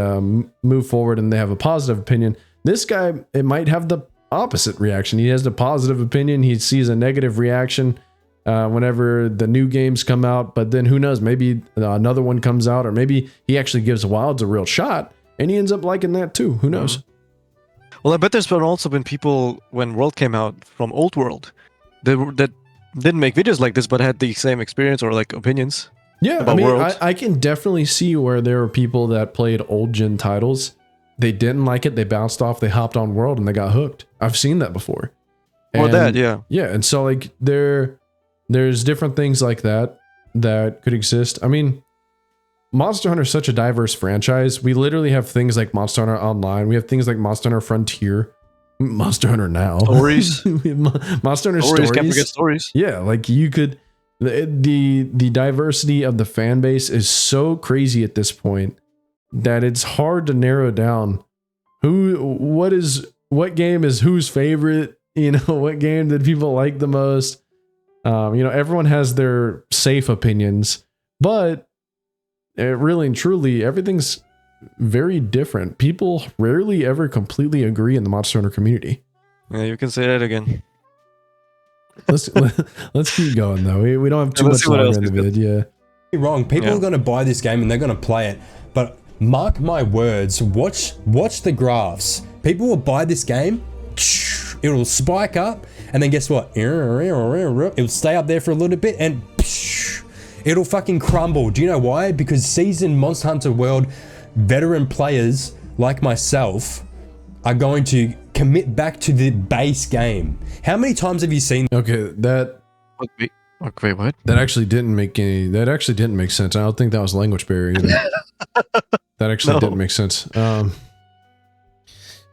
move forward and they have a positive opinion. This guy, it might have the opposite reaction. He has the positive opinion. He sees a negative reaction whenever the new games come out, but then who knows, maybe another one comes out, or maybe he actually gives Wilds a real shot and he ends up liking that too. Who knows? Well, I bet there's also been people when World came out from Old World that didn't make videos like this but had the same experience or like opinions. Yeah, I mean, I can definitely see where there are people that played old gen titles. They didn't like it, they bounced off, they hopped on World and they got hooked. I've seen that before. Or that, yeah. Yeah, and so like there's different things like that could exist. I mean, Monster Hunter is such a diverse franchise. We literally have things like Monster Hunter Online. We have things like Monster Hunter Frontier, Monster Hunter Now. Stories. Monster Hunter Stories. Can't forget stories. Yeah, like you could... The diversity of the fan base is so crazy at this point that it's hard to narrow down what game is whose favorite, what game did people like the most. Everyone has their safe opinions, but really and truly, everything's very different. People rarely ever completely agree in the Monster Hunter community. Yeah, you can say that again. Let's keep going though. We don't have too much longer in the vid. Yeah. You're wrong. People are going to buy this game and they're going to play it, but mark my words. Watch the graphs. People will buy this game. It'll spike up, and then guess what? It'll stay up there for a little bit, and it'll fucking crumble. Do you know why? Because seasoned Monster Hunter World veteran players like myself are going to commit back to the base game. How many times have you seen? Okay, Wait, what? That actually didn't make sense. I don't think that was language barrier either. That actually didn't make sense.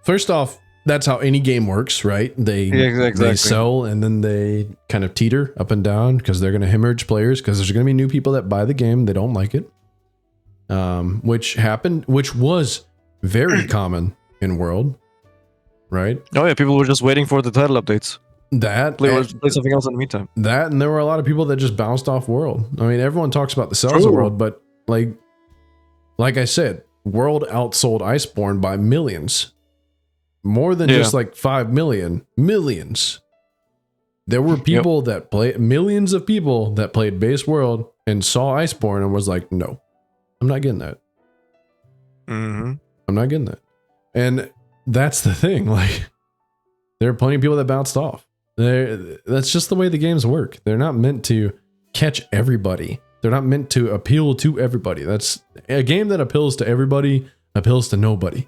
First off, that's how any game works, right? They sell and then they kind of teeter up and down because they're going to hemorrhage players because there's going to be new people that buy the game, they don't like it. Which was very common in World, right? Oh yeah, people were just waiting for the title updates. Play something else in the meantime. That, and there were a lot of people that just bounced off World. I mean, everyone talks about the sales of World, but like I said, World outsold Iceborne by millions. More than just like 5 million. Millions. There were people that played, millions of people that played base World and saw Iceborne and was like, no, I'm not getting that. I'm not getting that. And that's the thing. Like, there are plenty of people that bounced off. That's just the way the games work. They're not meant to catch everybody. They're not meant to appeal to everybody. That's a game that appeals to everybody, appeals to nobody.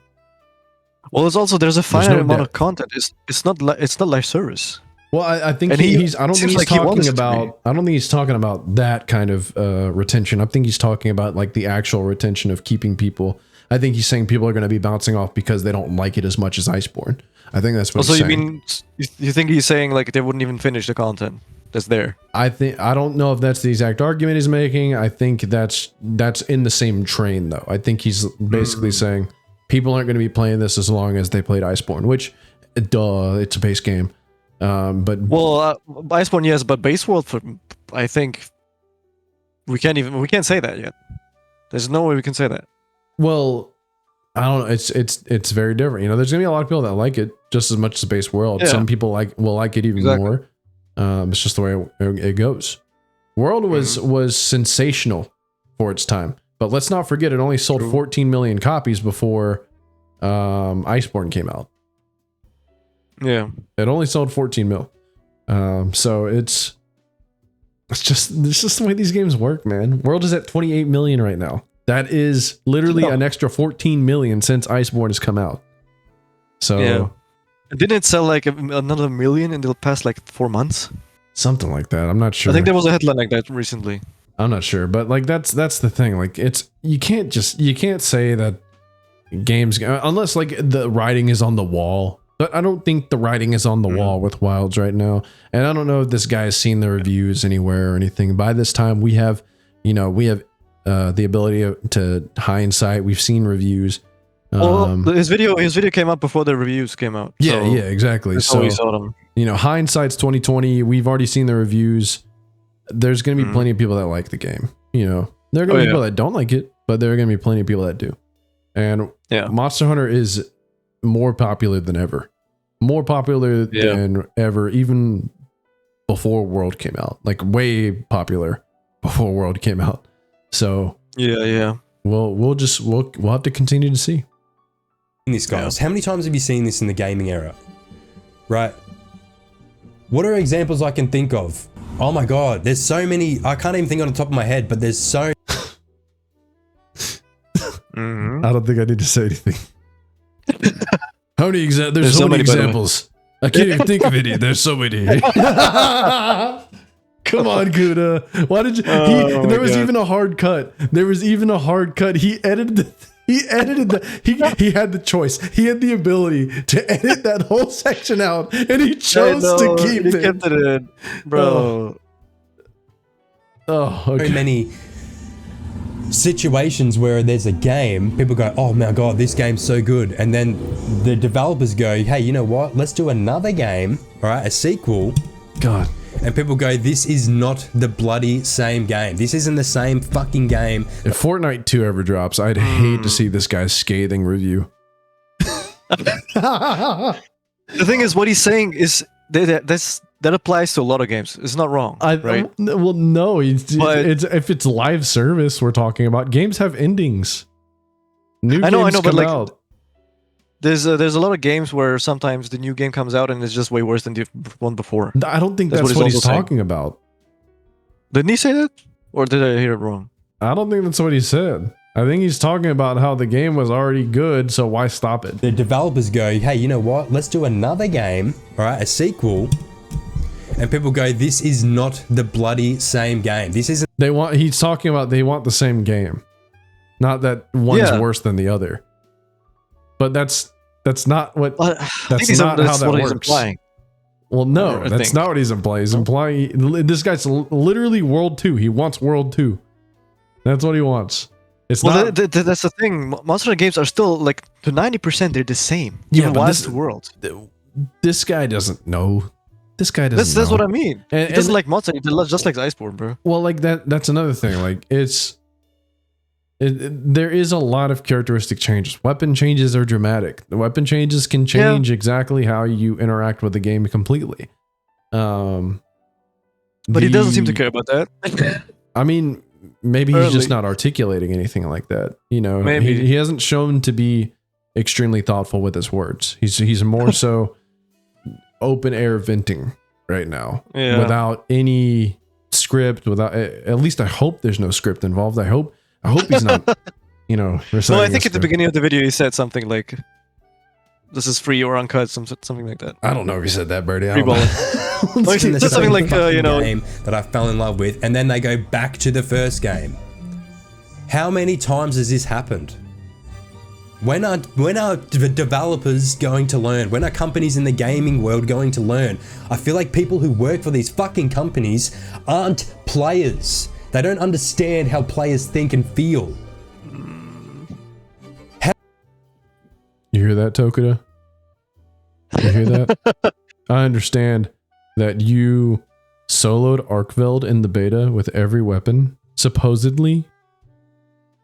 Well, there's a finite amount of content. It's not live service. Well, I think I don't think he's talking about that kind of retention. I think he's talking about like the actual retention of keeping people. I think he's saying people are going to be bouncing off because they don't like it as much as Iceborne. I think that's what he's saying. You think he's saying like they wouldn't even finish the content that's there? I don't know if that's the exact argument he's making. I think that's in the same train though. I think he's basically saying people aren't going to be playing this as long as they played Iceborne, which it's a base game. Iceborne, yes, but base World, I think we can't say that yet. There's no way we can say that. Well, I don't know. It's very different. There's gonna be a lot of people that like it just as much as base World. Yeah. Some people will like it even more. It's just the way it goes. World was sensational for its time, but let's not forget it only sold 14 million copies before Iceborne came out. Yeah, it only sold 14 mil. So it's just the way these games work, man. World is at 28 million right now. That is literally an extra 14 million since Iceborne has come out. So Didn't it sell like another million in the past like 4 months? Something like that. I'm not sure. I think there was a headline like that recently. I'm not sure, but like that's the thing. Like you can't say that games unless like the writing is on the wall. But I don't think the writing is on the wall with Wilds right now. And I don't know if this guy has seen the reviews anywhere or anything. By this time, we have the ability to hindsight. We've seen reviews. His video came out before the reviews came out. Yeah, yeah, exactly. So we saw them. Hindsight's 2020. We've already seen the reviews. There's going to be plenty of people that like the game. There are going to be people that don't like it, but there are going to be plenty of people that do. And Monster Hunter is more popular than ever. More popular than ever, even before World came out. Like way popular before World came out. So we'll have to continue to see. This, guys, how many times have you seen this in the gaming era? Right? What are examples I can think of? Oh my god, there's so many. I can't even think on the top of my head, but there's so. I don't think I need to say anything. How many there's so many examples. I can't even think of any. There's so many. Come on, Kooda. Why did you? There was even a hard cut. He edited He had the choice. He had the ability to edit that whole section out, and he chose to keep it. He kept it in, bro. Oh, okay. Very many situations where there's a game, people go, oh my god, this game's so good, and then the developers go, hey, you know what? Let's do another game, all right, a sequel. God. And people go, this is not the bloody same game. This isn't the same fucking game. If Fortnite 2 ever drops, I'd hate to see this guy's scathing review. The thing is, what he's saying is that applies to a lot of games. It's not wrong, right? Well, no. If it's live service we're talking about, games have endings. I know, but like, out. There's a lot of games where sometimes the new game comes out and it's just way worse than the one before. I don't think that's what he's talking about. Didn't he say that? Or did I hear it wrong? I don't think that's what he said. I think he's talking about how the game was already good, so why stop it? The developers go, hey, you know what? Let's do another game, all right, a sequel. And people go, this is not the bloody same game. This isn't... He's talking about they want the same game. Not that one's worse than the other. But that's not what that's not how that works. Implying. Well, no, that's not what he's implying. He's implying this guy's literally World 2. He wants World 2. That's what he wants. It's not. That's the thing. Monster games are still like to 90% they're the same. Yeah, but this world. This guy doesn't know. This guy doesn't. That's what I mean. He doesn't like Monster. He just likes Iceborne, bro. Well, like that's another thing. Like there is a lot of characteristic changes. Weapon changes are dramatic. The weapon changes can change exactly how you interact with the game completely. But he doesn't seem to care about that. I mean, maybe he's just not articulating anything like that. Maybe he hasn't shown to be extremely thoughtful with his words. He's more so open air venting right now without any script. Without at least I hope there's no script involved. I hope he's not, No, I think at the beginning of the video he said something like, "This is free or uncut," something like that. I don't know if he said that, Birdie. Free ball. Something like game that I fell in love with, and then they go back to the first game. How many times has this happened? When are developers going to learn? When are companies in the gaming world going to learn? I feel like people who work for these fucking companies aren't players. They don't understand how players think and feel. You hear that, Tokuda? You hear that? I understand that you soloed Arkveld in the beta with every weapon. Supposedly.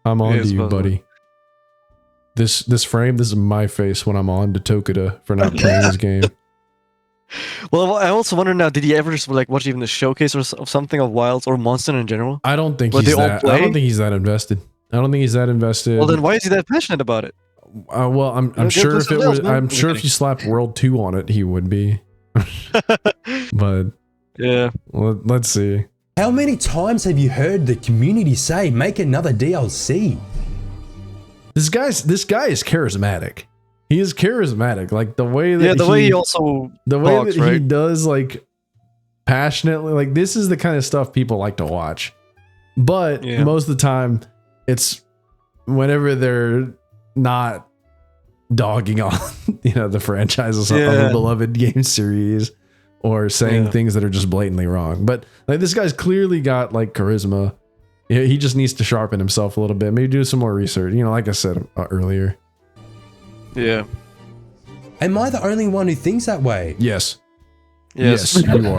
I'm on to you, buddy. This frame, this is my face when I'm on to Tokuda for not playing this game. Well, I also wonder now, did he ever just watch even the showcase or something of Wilds or Monster in general? I don't think he's that invested. Well, then why is he that passionate about it? Well, I'm sure if if you slapped World 2 on it, he would be. But yeah, let's see. How many times have you heard the community say, make another DLC? This guy is charismatic. he is charismatic. Like the way that he also the way talks, that right? he does, like passionately, like this is the kind of stuff people like to watch. But most of the time, it's whenever they're not dogging on, the franchises of a beloved game series, or saying things that are just blatantly wrong. But like this guy's clearly got like charisma. He just needs to sharpen himself a little bit. Maybe do some more research. Like I said earlier. Yeah. Am I the only one who thinks that way? Yes. Yes, you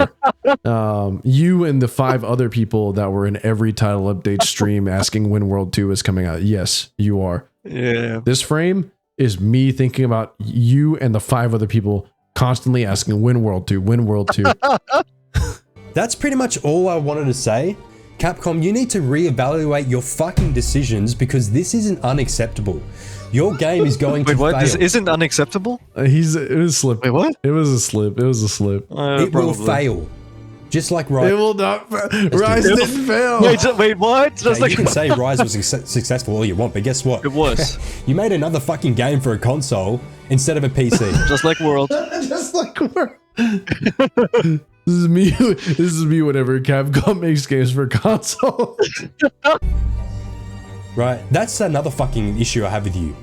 are. You and the 5 other people that were in every title update stream asking when World 2 is coming out. Yes, you are. Yeah. This frame is me thinking about you and the 5 other people constantly asking when World 2, when World 2. That's pretty much all I wanted to say. Capcom, you need to reevaluate your fucking decisions because this isn't unacceptable. Your game is going to fail. This isn't unacceptable? It was a slip. Wait, what? It was a slip. It was a slip. It will fail. Just like Rise. It will not Rise didn't fail. Wait, what? Just like you can say Rise was successful all you want, but guess what? It was. You made another fucking game for a console instead of a PC. Just like World. Just like World. This is me. This is me whenever Capcom makes games for console. Right, that's another fucking issue I have with you.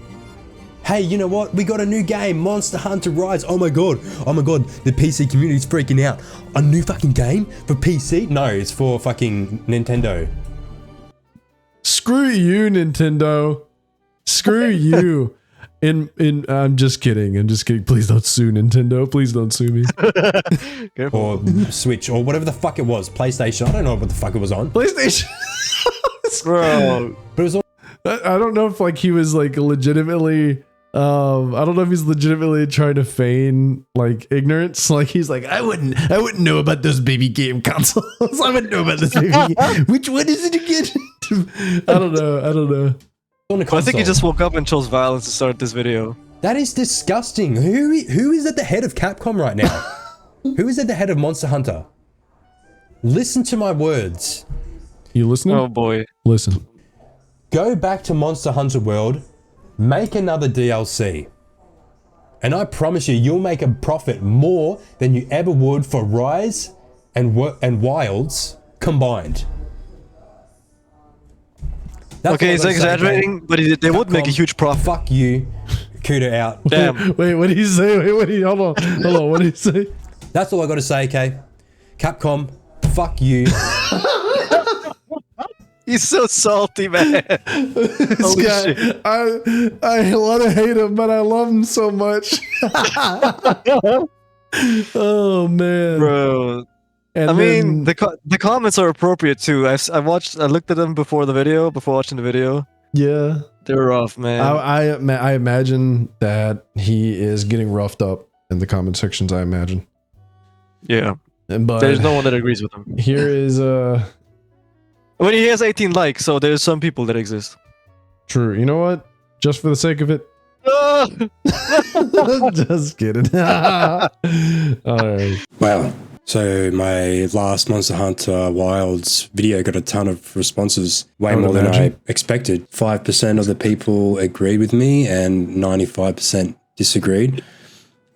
Hey, you know what? We got a new game, MonsterHunterRise. Oh my god, the PC community's freaking out. A new fucking game for PC? No, it's for fucking Nintendo. Screw you, Nintendo. Screw you. I'm just kidding. Please don't sue Nintendo. Please don't sue me. Or Switch, or whatever the fuck it was. PlayStation. I don't know what the fuck it was on. PlayStation. Bro. But it was all I don't know if like he was like legitimately I don't know if he's legitimately trying to feign like ignorance. Like he's like, I wouldn't know about those baby game consoles. I wouldn't know about this baby game. Which one is it again? I don't know. I think he just woke up and chose violence to start this video. That is disgusting. Who is at the head of Capcom right now? Who is at the head of Monster Hunter? Listen to my words. You listening? Oh boy. Listen. Go back to Monster Hunter World, make another DLC. And I promise you'll make a profit more than you ever would for Rise and Wilds combined. That's okay, he's exaggerating, but they would make a huge profit. Fuck you. Kooda out. Damn. Wait, what did he say? Hold on, what did he say? That's all I gotta say, okay? Capcom, fuck you. He's so salty, man. This guy, shit. I want to hate him, but I love him so much. Oh man, bro. And I mean, the comments are appropriate too. I looked at them before watching the video. Yeah, they're rough, man. I imagine that he is getting roughed up in the comment sections. I imagine. Yeah, but there's no one that agrees with him. Here is Well, he has 18 likes, so there's some people that exist. True. You know what? Just for the sake of it. Just kidding. All right. Wow. So my last Monster Hunter Wilds video got a ton of responses, way more than I expected. 5% of the people agreed with me and 95% disagreed.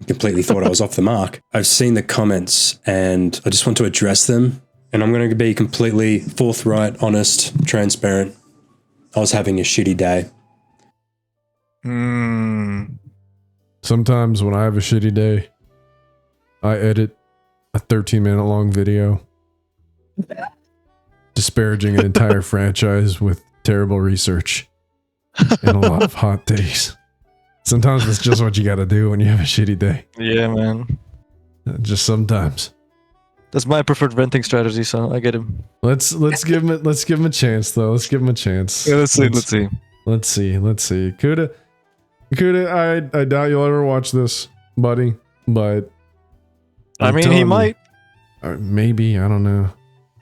Completely thought I was off the mark. I've seen the comments and I just want to address them. And I'm going to be completely forthright, honest, transparent. I was having a shitty day. Sometimes when I have a shitty day, I edit a 13-minute long video disparaging an entire franchise with terrible research and a lot of hot takes. Sometimes that's just what you got to do when you have a shitty day. Yeah, man. Just sometimes. That's my preferred venting strategy, so I get him. Let's give him a chance though. Let's give him a chance. Yeah, let's see. Kooda, I doubt you'll ever watch this, buddy. But I mean, he might. Maybe, I don't know.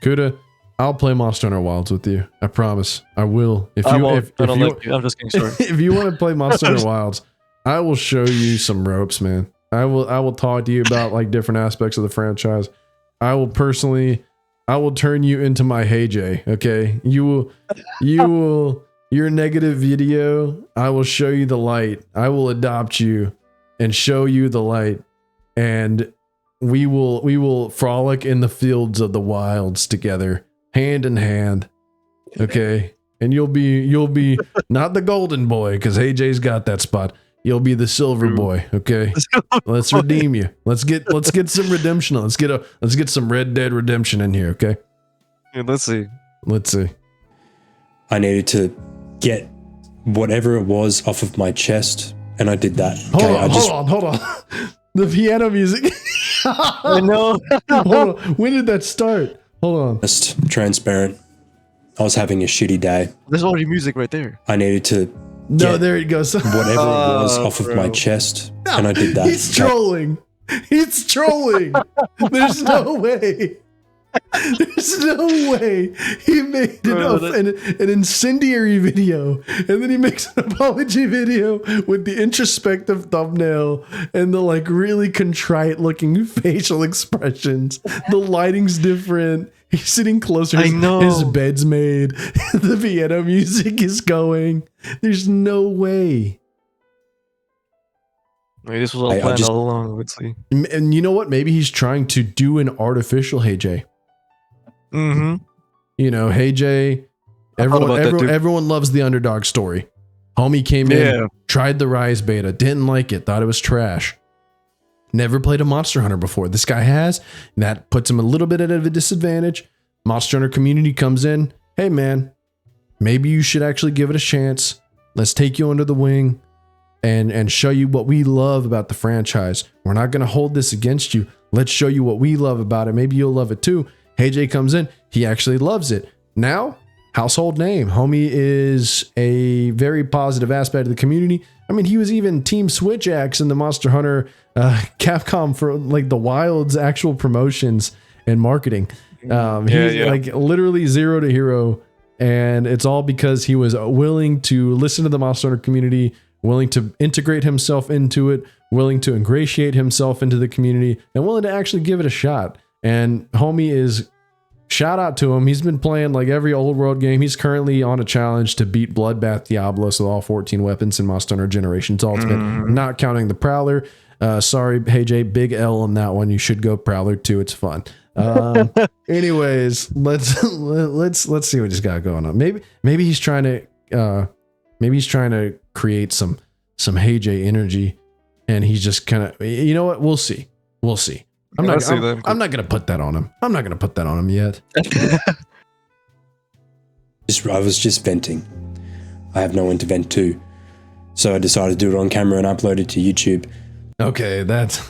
Kooda, I'll play MonsterHunterWilds with you. I promise. I will. I'm just kidding. Sorry. If you want to play MonsterHunterWilds, I will show you some ropes, man. I will talk to you about like different aspects of the franchise. I will turn you into my Hey Jay, okay? You will your negative video, I will show you the light. I will adopt you and show you the light. And we will frolic in the fields of the wilds together, hand in hand. Okay. And you'll be not the golden boy, because AJ's got that spot. You'll be the silver boy. Okay. Let's redeem you. Let's get some redemption. Let's get some Red Dead Redemption in here. Okay. Yeah, let's see. I needed to get whatever it was off of my chest, and I did that. Okay, Hold on. The piano music. I know. Hold on. When did that start? Hold on. Just transparent. I was having a shitty day. There's already music right there. I needed to No, there it goes. whatever it was off of my chest, and I did that. He's trolling. He's trolling. There's no way. There's no way he made an incendiary video, and then he makes an apology video with the introspective thumbnail and the like really contrite looking facial expressions. The lighting's different. He's sitting closer. I know. His bed's made. The piano music is going. There's no way. Maybe this was all planned all along, obviously. And you know what? Maybe he's trying to do an artificial Hey Jay. Mm-hmm. You know, Hey Jay. Everyone loves the underdog story. Homie came in, tried the Rise beta, didn't like it, thought it was trash. Never played a Monster Hunter before. This guy has. And that puts him a little bit at a disadvantage. Monster Hunter community comes in. Hey, man, maybe you should actually give it a chance. Let's take you under the wing and show you what we love about the franchise. We're not going to hold this against you. Let's show you what we love about it. Maybe you'll love it too. Hey Jay comes in. He actually loves it. Now, household name. Homie is a very positive aspect of the community. I mean, he was even Team Switch Axe in the Monster Hunter Capcom for like the Wilds actual promotions and marketing. He's like literally zero to hero. And it's all because he was willing to listen to the Monster Hunter community, willing to integrate himself into it, willing to ingratiate himself into the community, and willing to actually give it a shot. And homie is, shout out to him. He's been playing like every old world game. He's currently on a challenge to beat Bloodbath Diablos with all 14 weapons in Monster Hunter Generations Ultimate, not counting the Prowler. Sorry, Hey Jay, big L on that one. You should go Prowler too. It's fun. Anyways, let's see what he's got going on. Maybe he's trying to create some Hey Jay energy, and he's just kind of, you know what? We'll see. I'm not gonna put that on him. I'm not gonna put that on him yet. I was just venting. I have no one to vent to, so I decided to do it on camera and upload it to YouTube. Okay, that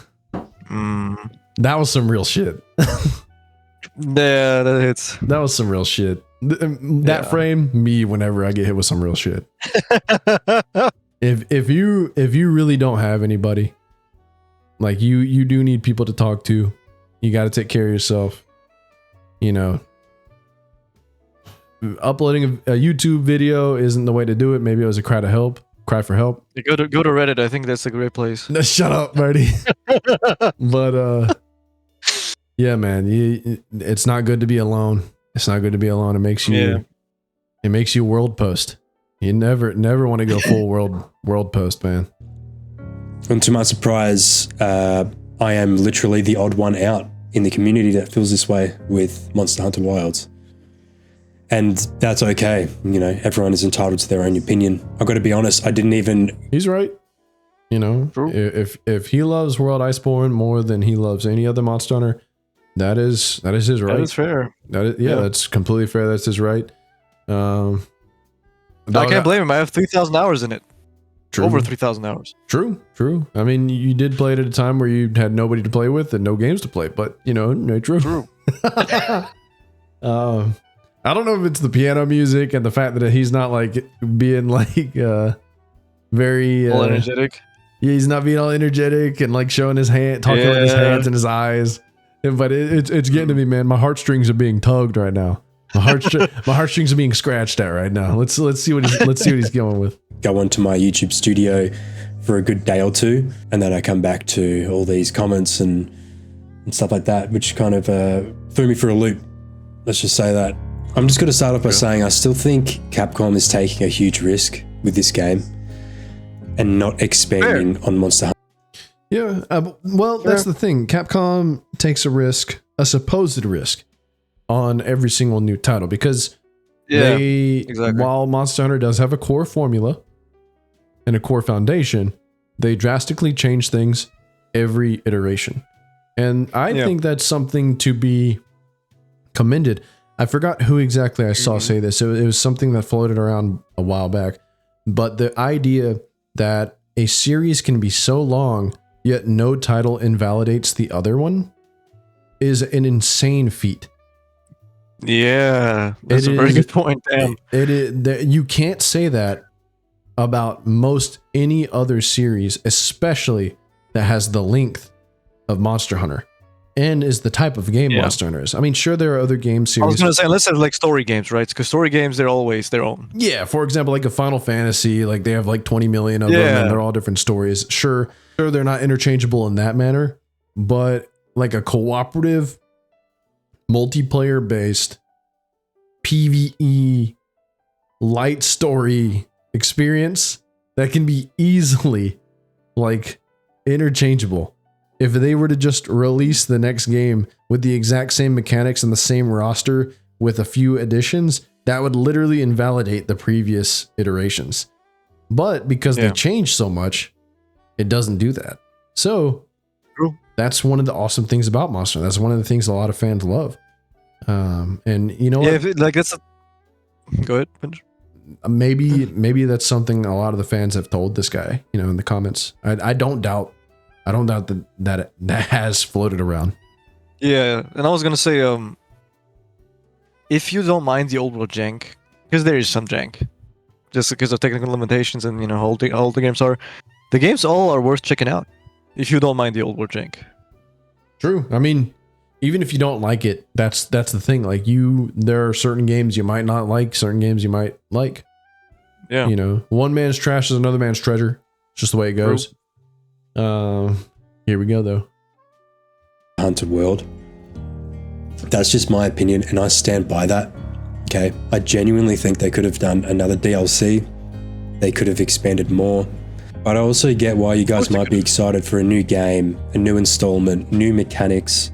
was some real shit. Yeah, that hits. That was some real shit. That frame, me whenever I get hit with some real shit. If you really don't have anybody, like you do need people to talk to. You got to take care of yourself. You know, uploading a YouTube video isn't the way to do it. Maybe it was a cry for help. You go to Reddit. I think that's a great place. No, shut up, Marty. But yeah, man, it's not good to be alone. It's not good to be alone. It makes you world post. You never want to go full world post, man. And to my surprise, I am literally the odd one out in the community that feels this way with MonsterHunterWilds. And that's okay. You know, everyone is entitled to their own opinion. I've got to be honest, I didn't even... He's right. You know, true. If he loves World Iceborne more than he loves any other Monster Hunter, that is his right. That is fair. That's completely fair. That's his right. I can't blame him. I have 3,000 hours in it. True. Over 3,000 hours. True. I mean, you did play it at a time where you had nobody to play with and no games to play, but you know, no, true. I don't know if it's the piano music and the fact that he's not like being like very all energetic. Yeah, he's not being all energetic and like showing his hand, talking with his hands and his eyes. But it's getting to me, man. My heartstrings are being tugged right now. My heartstrings are being scratched at right now. Let's see what he's going with. Go onto my YouTube studio for a good day or two, and then I come back to all these comments and stuff like that, which kind of threw me for a loop. Let's just say that. I'm just going to start off by saying I still think Capcom is taking a huge risk with this game and not expanding on Monster Hunter. Yeah, well, that's the thing. Capcom takes a supposed risk, on every single new title because while Monster Hunter does have a core formula and a core foundation, they drastically change things every iteration. And I think that's something to be commended. I forgot who exactly I saw say this. It was something that floated around a while back. But the idea that a series can be so long, yet no title invalidates the other one, is an insane feat. Yeah, that's a very good point. Damn. You can't say that about most any other series, especially that has the length of Monster Hunter and is the type of game Monster Hunter is. I mean, sure, there are other game series. I was going to say, unless they're like story games, right? Because story games, they're always their own. Yeah, for example, like a Final Fantasy, like they have like 20 million of them and they're all different stories. Sure, they're not interchangeable in that manner, but like a cooperative, multiplayer-based, PvE, light story experience that can be easily like interchangeable. If they were to just release the next game with the exact same mechanics and the same roster with a few additions, that would literally invalidate the previous iterations. But because they changed so much, it doesn't do that. So that's one of the awesome things about Monster. That's one of the things a lot of fans love. And you know what? Go ahead. Finish. Maybe that's something a lot of the fans have told this guy, you know, in the comments. I don't doubt that has floated around. Yeah, and I was gonna say, if you don't mind the old world jank, because there is some jank, just because of technical limitations and how old the games are, the games all are worth checking out. If you don't mind the old world jank. True. I mean, even if you don't like it, that's the thing. Like there are certain games you might not like, certain games you might like. Yeah. You know, one man's trash is another man's treasure. It's just the way it goes. Here we go though. Hunter World. That's just my opinion, and I stand by that. Okay, I genuinely think they could have done another DLC. They could have expanded more. But I also get why you guys might be excited for a new game, a new installment, new mechanics.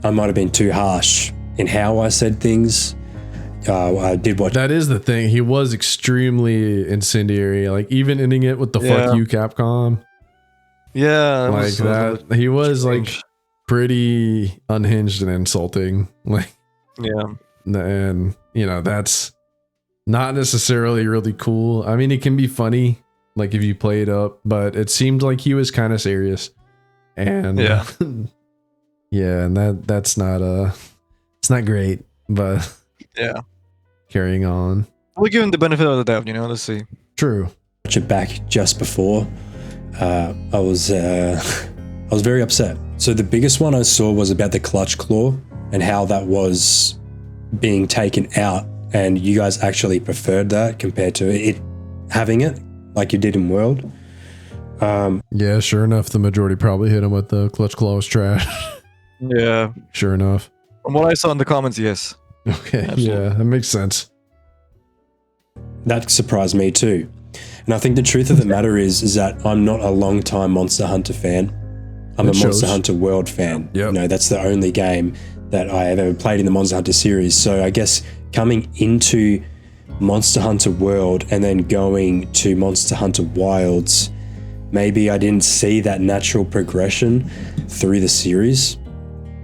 I might have been too harsh in how I said things. I did watch. That is the thing. He was extremely incendiary. Like even ending it with the "fuck you, Capcom." Yeah, like that. He was like pretty unhinged and insulting. Like, and that's not necessarily really cool. I mean, it can be funny, like if you play it up, but it seemed like he was kind of serious. And and that's not it's not great, but carrying on. We'll give him the benefit of the doubt, let's see. True. Watch it back just before. I was very upset. So the biggest one I saw was about the clutch claw and how that was being taken out, and you guys actually preferred that compared to it having it like you did in World. Yeah, sure enough, the majority probably hit him with the clutch claw was trash. Yeah. Sure enough. From what I saw in the comments, yes. Okay, absolutely. Yeah, that makes sense. That surprised me too. And I think the truth of the matter is that I'm not a long-time Monster Hunter fan. I'm a Monster Hunter World fan. Yep. That's the only game that I have ever played in the Monster Hunter series. So I guess coming into Monster Hunter World and then going to Monster Hunter Wilds, maybe I didn't see that natural progression through the series.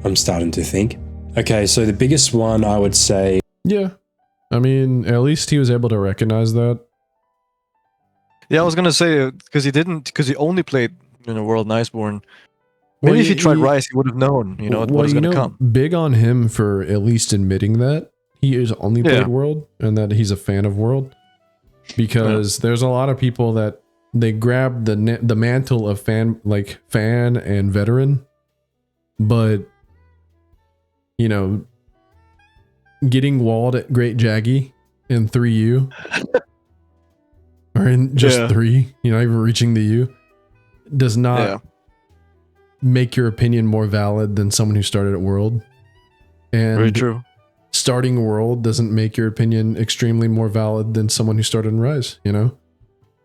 I'm starting to think. Okay, so the biggest one I would say... Yeah. I mean, at least he was able to recognize that. Yeah, I was gonna say, because he only played World and Iceborne. Maybe if he tried Rise, he would have known, what was gonna come. Big on him for at least admitting that he is only played World and that he's a fan of World. Because there's a lot of people that they grab the mantle of fan and veteran, but getting walled at Great Jaggy in 3U or in just 3, even reaching the U does not make your opinion more valid than someone who started at World. And very true. starting World doesn't make your opinion extremely more valid than someone who started in Rise, you know?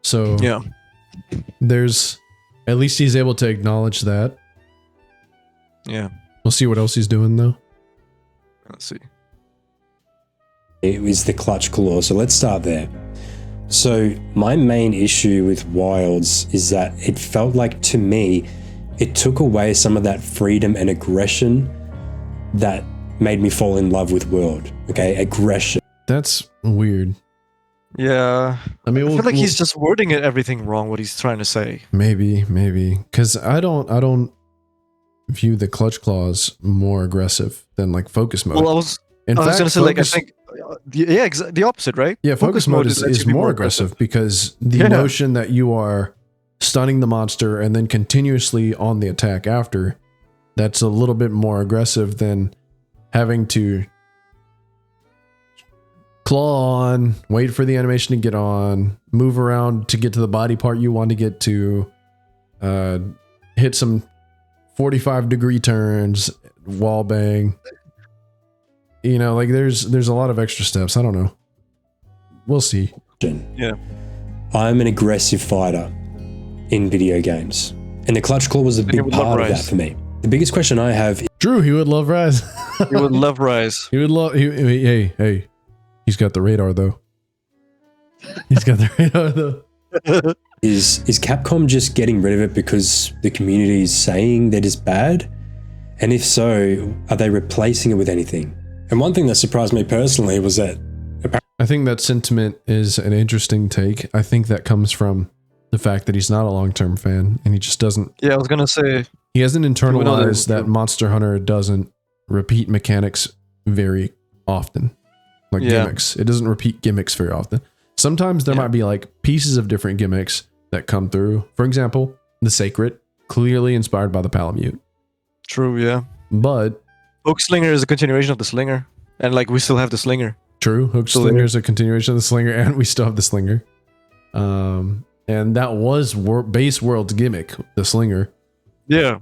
So Yeah. there's, at least he's able to acknowledge that. Yeah. We'll see what else he's doing though. Let's see. It was the clutch claw, so let's start there. So my main issue with Wilds is that it felt like, to me, it took away some of that freedom and aggression that made me fall in love with World. Okay, aggression. That's weird. Yeah. I mean, I feel like he's just wording it everything wrong, what he's trying to say. maybe, because I don't view the clutch claws more aggressive than like focus mode. Well, I was In going to fact, say, like, I focus- think, yeah, the opposite, right? Yeah, focus mode is actually more aggressive because the Yeah. notion that you are stunning the monster and then continuously on the attack after, that's a little bit more aggressive than having to claw on, wait for the animation to get on, move around to get to the body part you want to get to, hit some 45-degree turns, wall bang. You know, like there's a lot of extra steps. I don't know. We'll see. Yeah. I'm an aggressive fighter in video games, and the clutch claw was a you big would love part of that Rise. for me. The biggest question I have Drew, he would love Rise. You would love Rise. He would love. Hey. He's got the radar though. He's got the radar though. is Capcom just getting rid of it because the community is saying that it's bad? And if so, are they replacing it with anything? And one thing that surprised me personally was that I think that sentiment is an interesting take. I think that comes from the fact that he's not a long-term fan and he just doesn't. Yeah, I was going to say. He hasn't internalized that true. Monster Hunter doesn't repeat mechanics very often. Like gimmicks. It doesn't repeat gimmicks very often. Sometimes there might be like pieces of different gimmicks that come through. For example, the Sacred, clearly inspired by the Palamute. True, yeah. But Hook Slinger is a continuation of the Slinger. And like, we still have the Slinger. true, Hook Slinger is a continuation of the Slinger, and we still have the Slinger. And that was base World's gimmick, the Slinger. Yeah.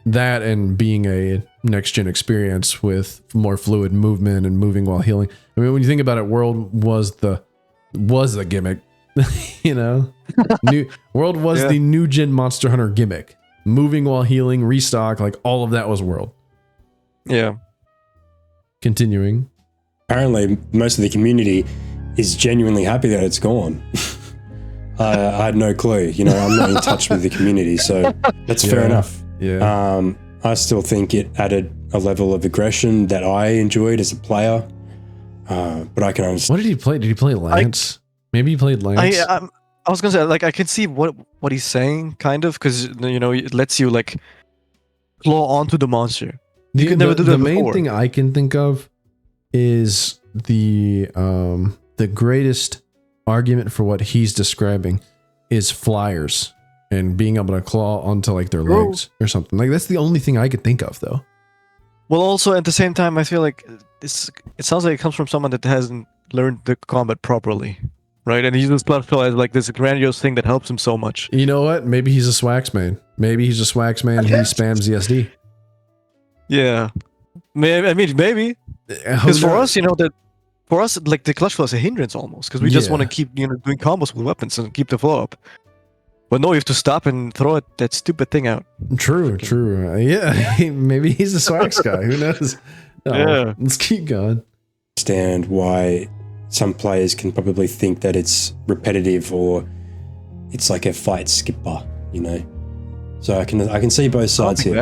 That and being a next-gen experience with more fluid movement and moving while healing. I mean, when you think about it, World was the gimmick, you know? World was the new-gen Monster Hunter gimmick. Moving while healing, restock, like all of that was World. Yeah. Continuing. apparently most of the community is genuinely happy that it's gone. I had no clue. You know, I'm not in touch with the community, so that's fair enough. Yeah. I still think it added a level of aggression that I enjoyed as a player. But I can understand. What did he play? Did he play Lance? Maybe he played Lance. I was gonna say, like, I can see what he's saying, kind of, because, you know, it lets you like claw onto the monster. You could never do that The before. main thing I can think of is the greatest argument for what he's describing is flyers and being able to claw onto like their legs or something. Like that's the only thing I could think of, though. Well, also at the same time, I feel like it sounds like it comes from someone that hasn't learned the combat properly, right? And he uses blood flow as like this grandiose thing that helps him so much. You know what? Maybe he's a Swax man. Maybe he's a Swax man and he spams ESD. Yeah, maybe. Because for us, you know, for us, like, the clutch flow is a hindrance almost, because we just want to keep, you know, doing combos with weapons and keep the flow up. But no, you have to stop and throw that stupid thing out. True. Yeah, maybe he's a Swax guy. Who knows? Yeah. Let's keep going. Understand why some players can probably think that it's repetitive or it's like a fight skipper, you know. So I can see both sides here.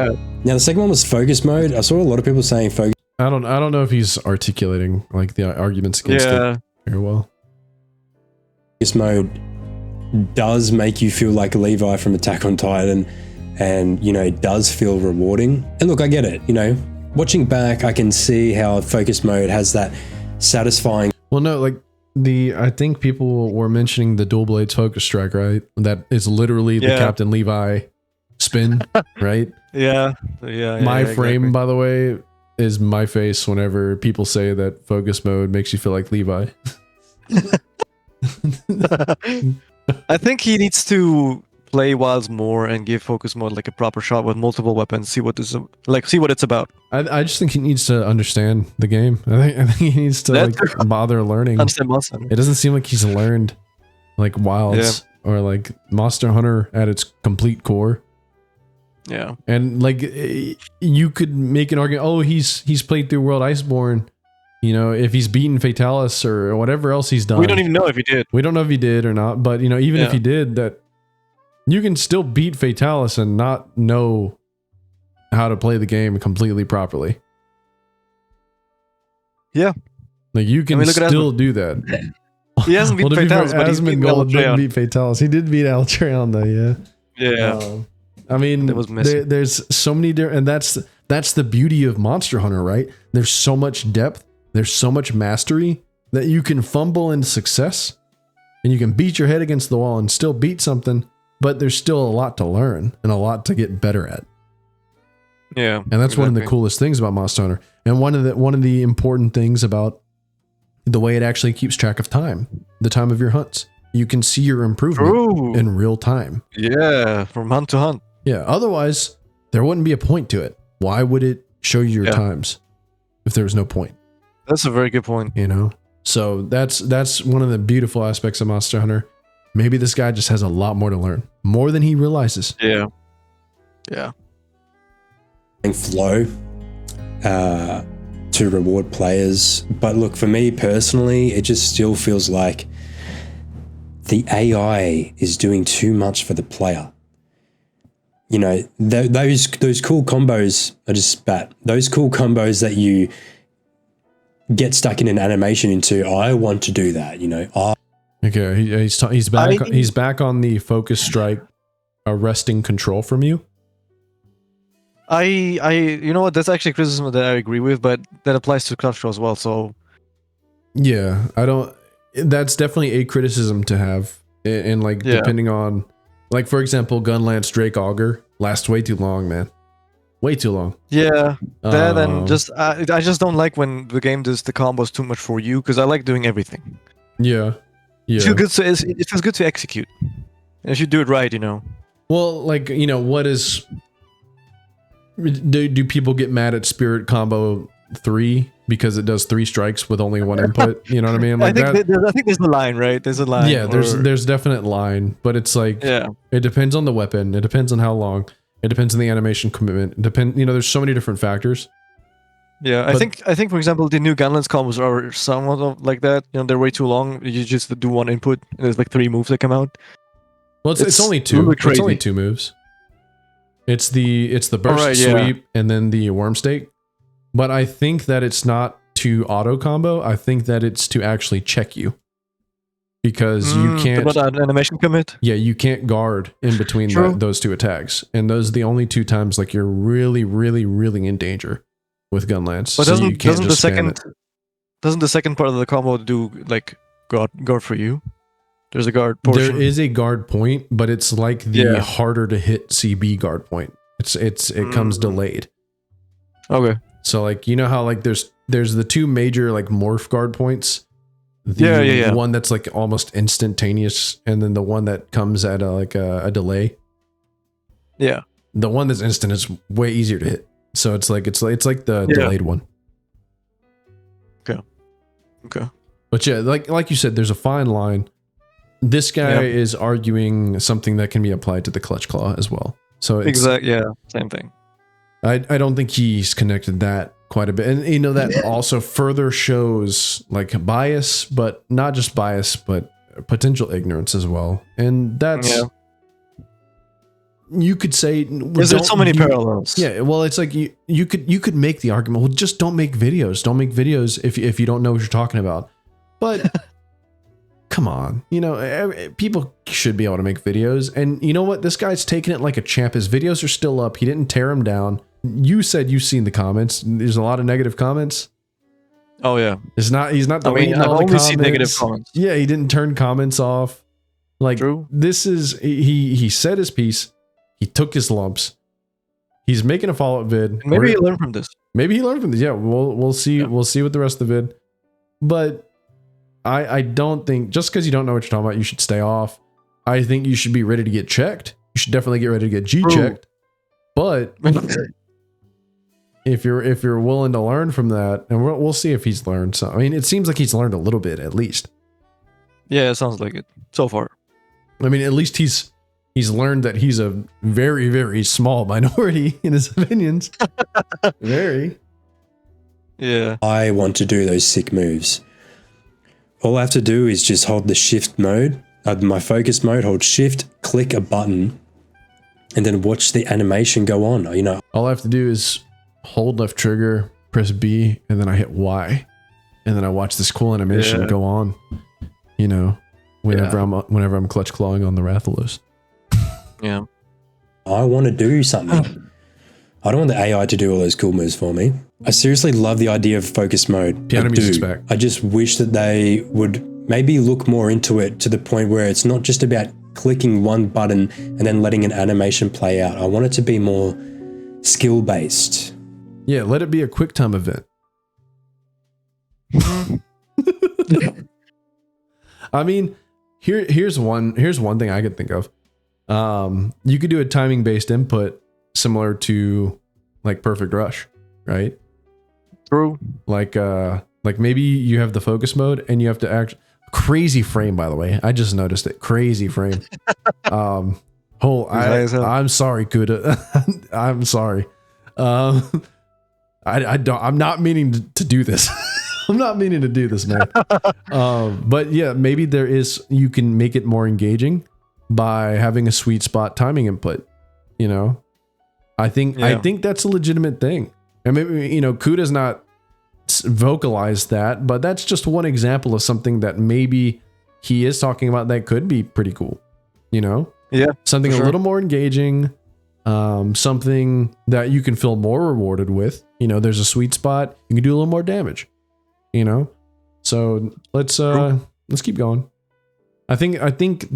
Now the second one was focus mode. I saw a lot of people saying focus. I don't know if he's articulating like the arguments against it very well. Focus mode does make you feel like Levi from Attack on Titan, and you know, it does feel rewarding. And look, I get it. You know, watching back, I can see how focus mode has that satisfying. Well, no, like I think people were mentioning the dual blades focus strike, right? That is literally the Captain Levi spin, right? Yeah. My frame, exactly. by the way, is my face whenever people say that focus mode makes you feel like I think he needs to play Wilds more and give focus mode like a proper shot with multiple weapons. See what it's about. I just think he needs to understand the game. I think he needs to like bother learning. Understand Monster Hunter. It doesn't seem like he's learned like Wilds or like Monster Hunter at its complete core. Yeah. And like you could make an argument, oh, he's played through World Iceborne. You know, if he's beaten Fatalis or whatever else he's done. We don't even know if he did. We don't know if he did or not, but you know, even if he did, that you can still beat Fatalis and not know how to play the game completely properly. Yeah. Like you can still do that. He hasn't beat Fatalis, but he's beat didn't beat Fatalis. He did beat Altreon though, yeah. Yeah. I mean, there's so many different, and that's the beauty of Monster Hunter, right? There's so much depth, there's so much mastery that you can fumble into success, and you can beat your head against the wall and still beat something, but there's still a lot to learn and a lot to get better at. Yeah, and that's one of the coolest things about Monster Hunter, and one of the important things about the way it actually keeps track of time, the time of your hunts. You can see your improvement in real time. Yeah, from hunt to hunt. Yeah, otherwise there wouldn't be a point to it. Why would it show you your times if there was no point? That's a very good point. You know? So that's one of the beautiful aspects of Monster Hunter. Maybe this guy just has a lot more to learn. More than he realizes. Yeah. Yeah. Flow to reward players. But look, for me personally, it just still feels like the AI is doing too much for the player. You know, those cool combos are just spat. Those cool combos that you get stuck in an animation into, I want to do that, you know. Okay, he's back on the focus strike arresting control from you. You know what, that's actually a criticism that I agree with, but that applies to Clutch as well, so yeah, that's definitely a criticism to have, and like depending on, like for example, Gunlance Drake Augur lasts way too long, man. Way too long. Yeah, that and just I just don't like when the game does the combos too much for you, because I like doing everything. Yeah, yeah. It feels good to execute, and if you do it right, you know. Well, like, you know, what is? Do people get mad at Spirit Combo 3 because it does 3 strikes with only 1 input? You know what I mean? Like I think there's a line, right? There's a line. Yeah, there's definite line, but it's like it depends on the weapon. It depends on how long. It depends on the animation commitment. You know, there's so many different factors. Yeah, I think for example the new Gunlance combos are somewhat like that. You know, they're way too long. You just do 1 input, and there's like 3 moves that come out. Well, it's only 2. It's only 2 moves. It's the burst sweep and then the worm stake. But I think that it's not to auto combo. I think that it's to actually check you. Because you can't... About an animation commit? Yeah, you can't guard in between those 2 attacks. And those are the only 2 times like you're really, really, really in danger with Gunlance. But doesn't the second part of the combo do like guard for you? There's a guard portion. There is a guard point, but it's like the harder to hit CB guard point. It comes delayed. Okay. So like, you know how like there's the 2 major like morph guard points. The one that's like almost instantaneous, and then the one that comes at a delay. Yeah. The one that's instant is way easier to hit. So it's like the delayed one. Okay. But yeah, like you said, there's a fine line. This guy is arguing something that can be applied to the Clutch Claw as well. So it's, same thing. I don't think he's connected that quite a bit. And you know, that also further shows like bias, but not just bias, but potential ignorance as well. And that's you could say there's so many parallels. Yeah, well, it's like you could make the argument, well, just don't make videos. Don't make videos if you don't know what you're talking about. But come on, you know, people should be able to make videos. And you know what? This guy's taking it like a champ. His videos are still up. He didn't tear them down. You said you've seen the comments. There's a lot of negative comments. Oh yeah. He's not deleting all the comments. Seen negative comments. Yeah, he didn't turn comments off. Like, this is, he said his piece. He took his lumps. He's making a follow-up vid. And maybe he learned from this. Yeah, we'll see. Yeah. We'll see with the rest of the vid. But I don't think, just because you don't know what you're talking about, you should stay off. I think you should be ready to get checked. you should definitely get ready to get G checked. But if you're willing to learn from that, and we'll see if he's learned some. I mean, it seems like he's learned a little bit at least. Yeah, it sounds like it so far. I mean, at least he's learned that he's a very, very small minority in his opinions. Very. Yeah. I want to do those sick moves. All I have to do is just hold the shift mode, my focus mode, hold shift, click a button, and then watch the animation go on. You know, all I have to do is hold left trigger, press B, and then I hit Y, and then I watch this cool animation go on. You know, whenever I'm clutch clawing on the Rathalos. Yeah. I want to do something. I don't want the AI to do all those cool moves for me. I seriously love the idea of focus mode. Piano music's back. I just wish that they would maybe look more into it to the point where it's not just about clicking one button and then letting an animation play out. I want it to be more skill-based. Yeah, let it be a quick time event. I mean, here's one thing I could think of. You could do a timing based input similar to like Perfect Rush, right? True. Like maybe you have the focus mode and you have to act crazy frame, by the way. I just noticed it. Crazy frame. I'm sorry, Kooda. I'm sorry. I'm not meaning to do this. I'm not meaning to do this, man. But yeah, maybe you can make it more engaging by having a sweet spot timing input. You know, I think that's a legitimate thing. And maybe, you know, Kooda's not vocalized that, but that's just one example of something that maybe he is talking about that could be pretty cool. You know, something a little more engaging, something that you can feel more rewarded with. You know, there's a sweet spot. You can do a little more damage. You know, so let's keep going. I think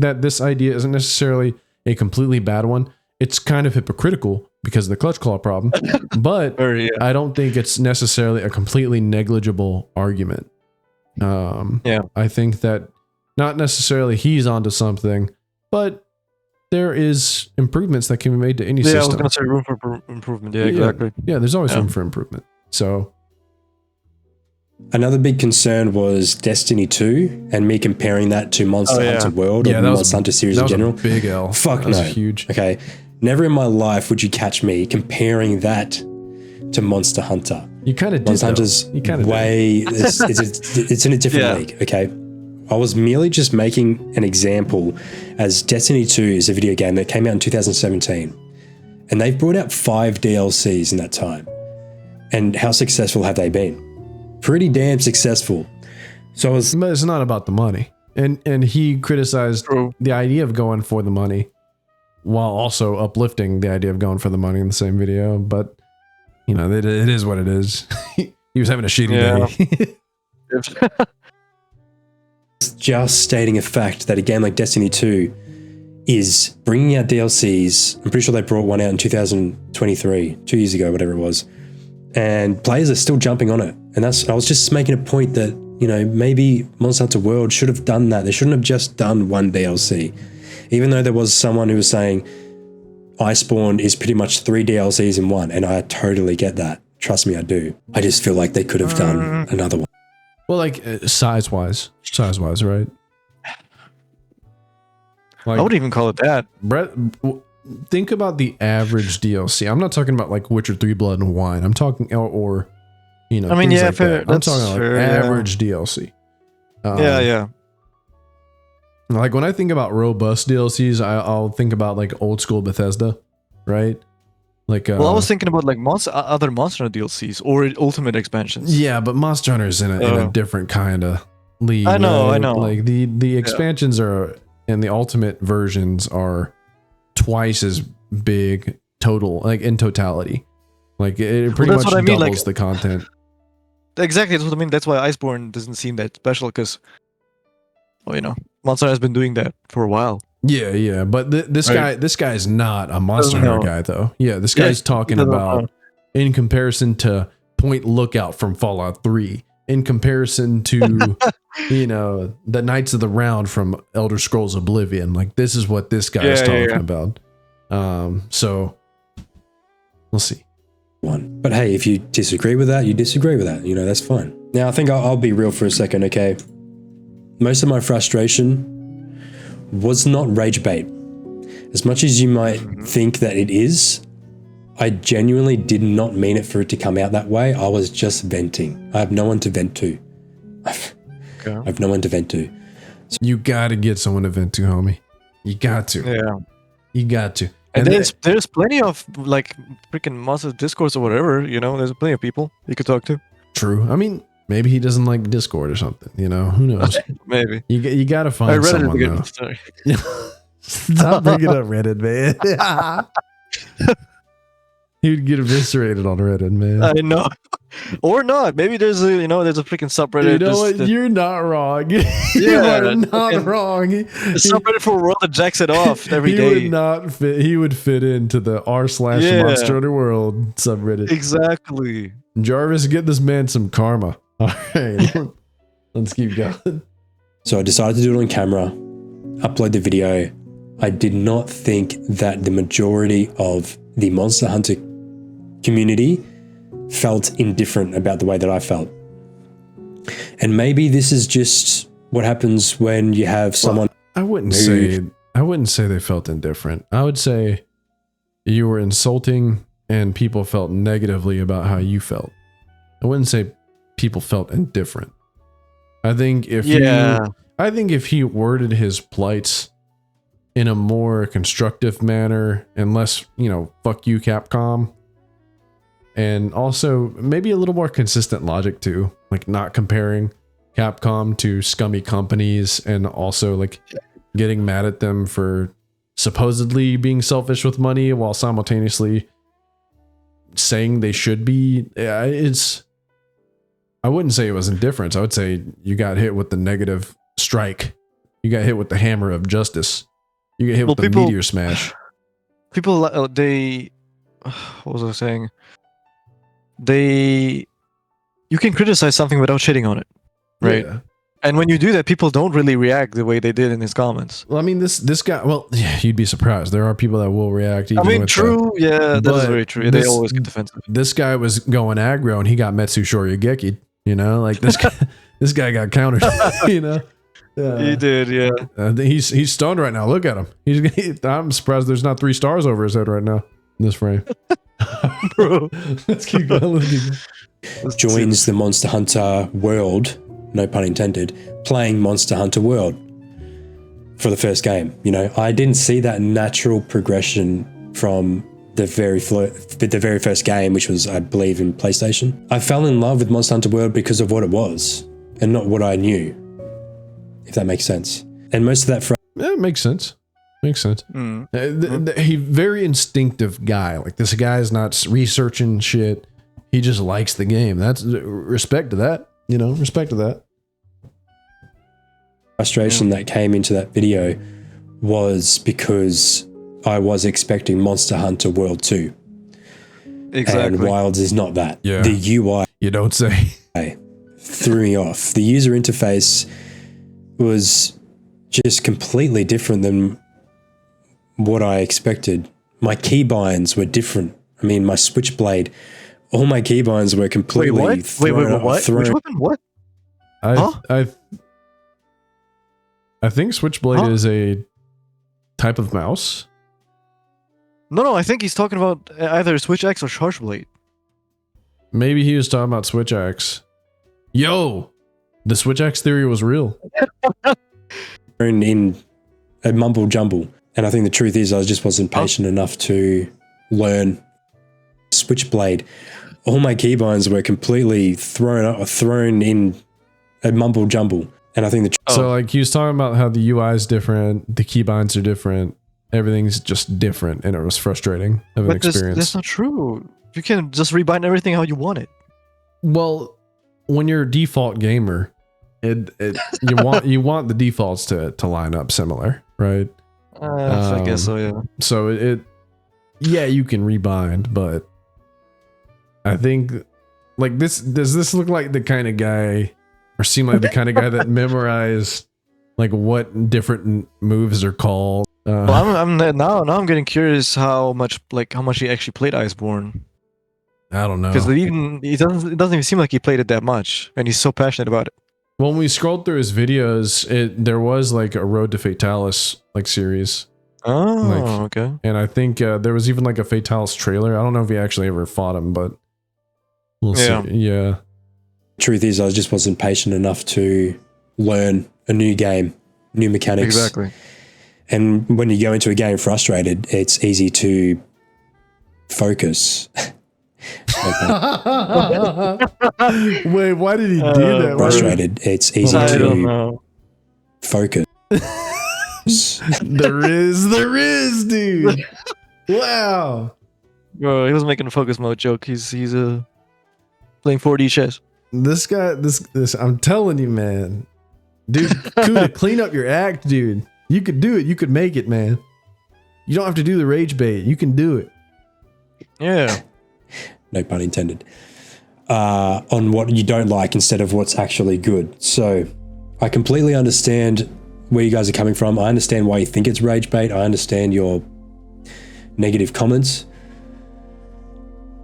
that this idea isn't necessarily a completely bad one. It's kind of hypocritical because of the clutch claw problem, but I don't think it's necessarily a completely negligible argument. I think that not necessarily he's onto something, but there is improvements that can be made to any system. I was going to say room for improvement. Yeah, exactly. Yeah, there's always room for improvement. So. Another big concern was Destiny 2 and me comparing that to MonsterHunterWorld or the Monster Hunter series in general. Big L. Fuck that was no. Huge. Okay. Never in my life would you catch me comparing that to Monster Hunter. You kind of did. Monster Hunter's way. It's in a different league. Okay. I was merely just making an example as Destiny 2 is a video game that came out in 2017. And they've brought out 5 DLCs in that time. And how successful have they been? Pretty damn successful. So but it's not about the money. And he criticized the idea of going for the money while also uplifting the idea of going for the money in the same video. But, you know, it is what it is. He was having a shitty day. Just stating a fact that a game like Destiny 2 is bringing out DLCs. I'm pretty sure they brought one out in 2023, 2 years ago, whatever it was. And players are still jumping on it. And I was just making a point that, you know, maybe Monster Hunter World should have done that. They shouldn't have just done one DLC. Even though there was someone who was saying Iceborne is pretty much 3 DLCs in one. And I totally get that. Trust me, I do. I just feel like they could have done another one. Well, like size-wise, right? Like, I wouldn't even call it that. Think about the average DLC. I'm not talking about like Witcher 3 Blood and Wine. I'm talking, or you know, I mean, like fair. I'm talking like average DLC. Yeah. Like when I think about robust DLCs, I'll think about like old school Bethesda, right? Like, well, I was thinking about like other Monster Hunter DLCs or Ultimate expansions. Yeah, but Monster Hunter's in a different kind of league. I know. Like the expansions are and the Ultimate versions are twice as big total, like in totality. Like it pretty much doubles the content. Exactly, that's what I mean. That's why Iceborne doesn't seem that special because, well, you know, Monster has been doing that for a while. Yeah, but this guy is not a Monster Hunter guy though. Yeah, this guy's talking about in comparison to Point Lookout from Fallout 3, in comparison to you know, the Knights of the Round from Elder Scrolls Oblivion. Like this is what this guy is talking about. So we'll see. One. But hey, if you disagree with that, you disagree with that. You know, that's fine. Now, I think I'll be real for a second, okay? Most of my frustration was not rage bait. As much as you might think that it is, I genuinely did not mean it for it to come out that way. I was just venting. I have no one to vent to. I have no one to vent to. So you got to get someone to vent to, homie. You got to. Yeah. You got to. And there's plenty of like freaking Monster Discourse or whatever, you know, there's plenty of people you could talk to. True. I mean, maybe he doesn't like Discord or something, you know, who knows? Maybe. You got to find someone though. Sorry. Stop bringing up Reddit, man. You'd get eviscerated on Reddit, man. I know. Or not. Maybe there's a there's a freaking subreddit. You know what? You're not wrong. You are not wrong. The subreddit for World that jacks it off every day. He would not fit. He would fit into the r/MonsterHunterWorld subreddit. Exactly. Jarvis, get this man some karma. All right, let's keep going. So I decided to do it on camera, upload the video. I did not think that the majority of the Monster Hunter community felt indifferent about the way that I felt. And maybe this is just what happens when you have someone. I wouldn't say they felt indifferent. I would say you were insulting and people felt negatively about how you felt. I wouldn't say people felt indifferent. I think if he worded his plights in a more constructive manner and less, fuck you, Capcom. And also maybe a little more consistent logic too, like not comparing Capcom to scummy companies and also like getting mad at them for supposedly being selfish with money while simultaneously saying they should be. I wouldn't say it was indifference. I would say you got hit with the negative strike. You got hit with the hammer of justice. You get hit with the meteor smash. People, what was I saying? You can criticize something without shitting on it, right? Yeah. And when you do that, people don't really react the way they did in his comments. Well, I mean, this guy. Well, yeah, you'd be surprised. There are people that will react. True. Yeah, that's very true. They always get defensive. This guy was going aggro, and he got Metsu Shoryugeki. Like this guy. This guy got countered. He did. Yeah. He's stoned right now. Look at him. I'm surprised there's not 3 stars over his head right now in this frame. Bro, let's keep going. Joins the Monster Hunter world, no pun intended, playing Monster Hunter World for the first game. I didn't see that natural progression from the very first game, which was, I believe, in PlayStation. I fell in love with Monster Hunter World because of what it was and not what I knew, if that makes sense. And most of that it makes sense. Makes sense. He very instinctive guy. Like, this guy's not researching shit. He just likes the game. That's respect to that. Respect to that. Frustration that came into that video was because I was expecting Monster Hunter World 2. Exactly. And Wilds is not that. Yeah. The UI, you don't say, threw me off. The user interface was just completely different than what I expected. My keybinds were different. I mean, my switchblade, all my keybinds were completely thrown. What? Which weapon? What? I think switchblade is a type of mouse. No, I think he's talking about either switch axe or charge blade. Maybe he was talking about switch axe. Yo, the switch axe theory was real. In a mumble jumble. And I think the truth is I just wasn't patient enough to learn switchblade. All my keybinds were completely thrown in a mumble jumble. And I think so like he was talking about how the UI is different, the keybinds are different, everything's just different, and it was frustrating of an experience. That's not true. You can just rebind everything how you want it. Well, when you're a default gamer, you want the defaults to line up similar, right? I guess so, yeah. So you can rebind, but I think like does this look like the kind of guy, or seem like the kind of guy that memorized like what different moves are called Well, I'm getting curious how much he actually played Iceborne. I don't know. Because it doesn't even seem like he played it that much, and he's so passionate about it. Well, when we scrolled through his videos, there was like a Road to Fatalis like series. Oh, okay. And I think there was even like a Fatalis trailer. I don't know if he actually ever fought him, but we'll see. Yeah. Truth is, I just wasn't patient enough to learn a new game, new mechanics. Exactly. And when you go into a game frustrated, it's easy to focus. Wait, why did he do that? Frustrated, it's easy to focus. There is, dude. Wow. Bro, he was making a focus mode joke. He's playing 4D chess. This guy, this, I'm telling you, man. Dude, Kooda, clean up your act, dude. You could do it. You could make it, man. You don't have to do the rage bait. You can do it. Yeah. No pun intended. On what you don't like instead of what's actually good. So I completely understand where you guys are coming from. I understand why you think it's rage bait. I understand your negative comments.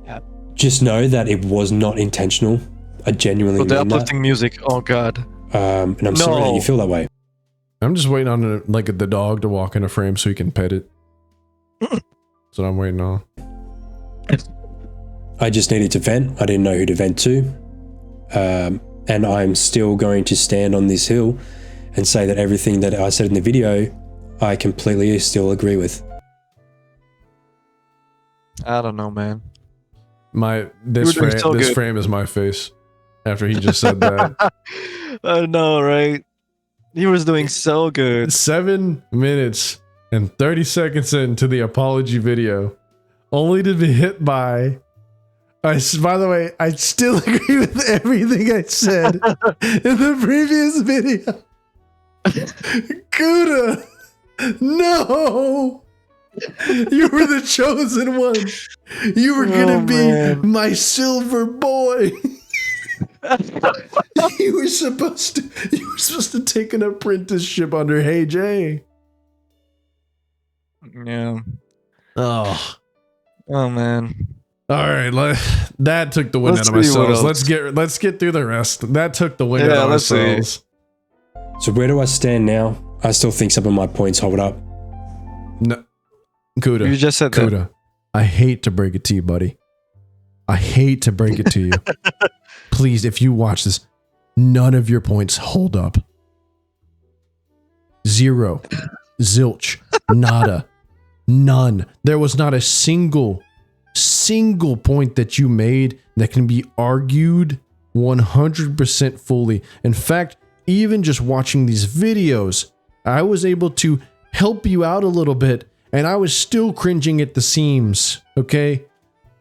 Yeah. Just know that it was not intentional. I genuinely mean the that. uplifting music. Oh God. And I'm sorry that you feel that way. I'm just waiting on like the dog to walk in a frame so he can pet it. That's what I'm waiting on. I just needed to vent. I didn't know who to vent to. And I'm still going to stand on this hill and say that everything that I said in the video, I completely still agree with. I don't know, man. This frame is my face after he just said that. I know, right? He was doing so good. 7 minutes and 30 seconds into the apology video, only to be hit by... by the way, I still agree with everything I said in the previous video. Kooda, no! You were the chosen one. You were gonna be my silver boy. You were supposed to take an apprenticeship under Hey Jay. Yeah. Oh man. All right, that took the wind out of myself. Let's get through the rest. That took the wind out of ourselves. So where do I stand now? I still think some of my points hold up. No, Kooda. You just said Kooda. that. I hate to break it to you, buddy. I hate to break it to you. Please, if you watch this, none of your points hold up. Zero. Zilch. Nada. None. There was not a single point that you made that can be argued 100% fully. In fact, even just watching these videos, I was able to help you out a little bit, and I was still cringing at the seams. Okay,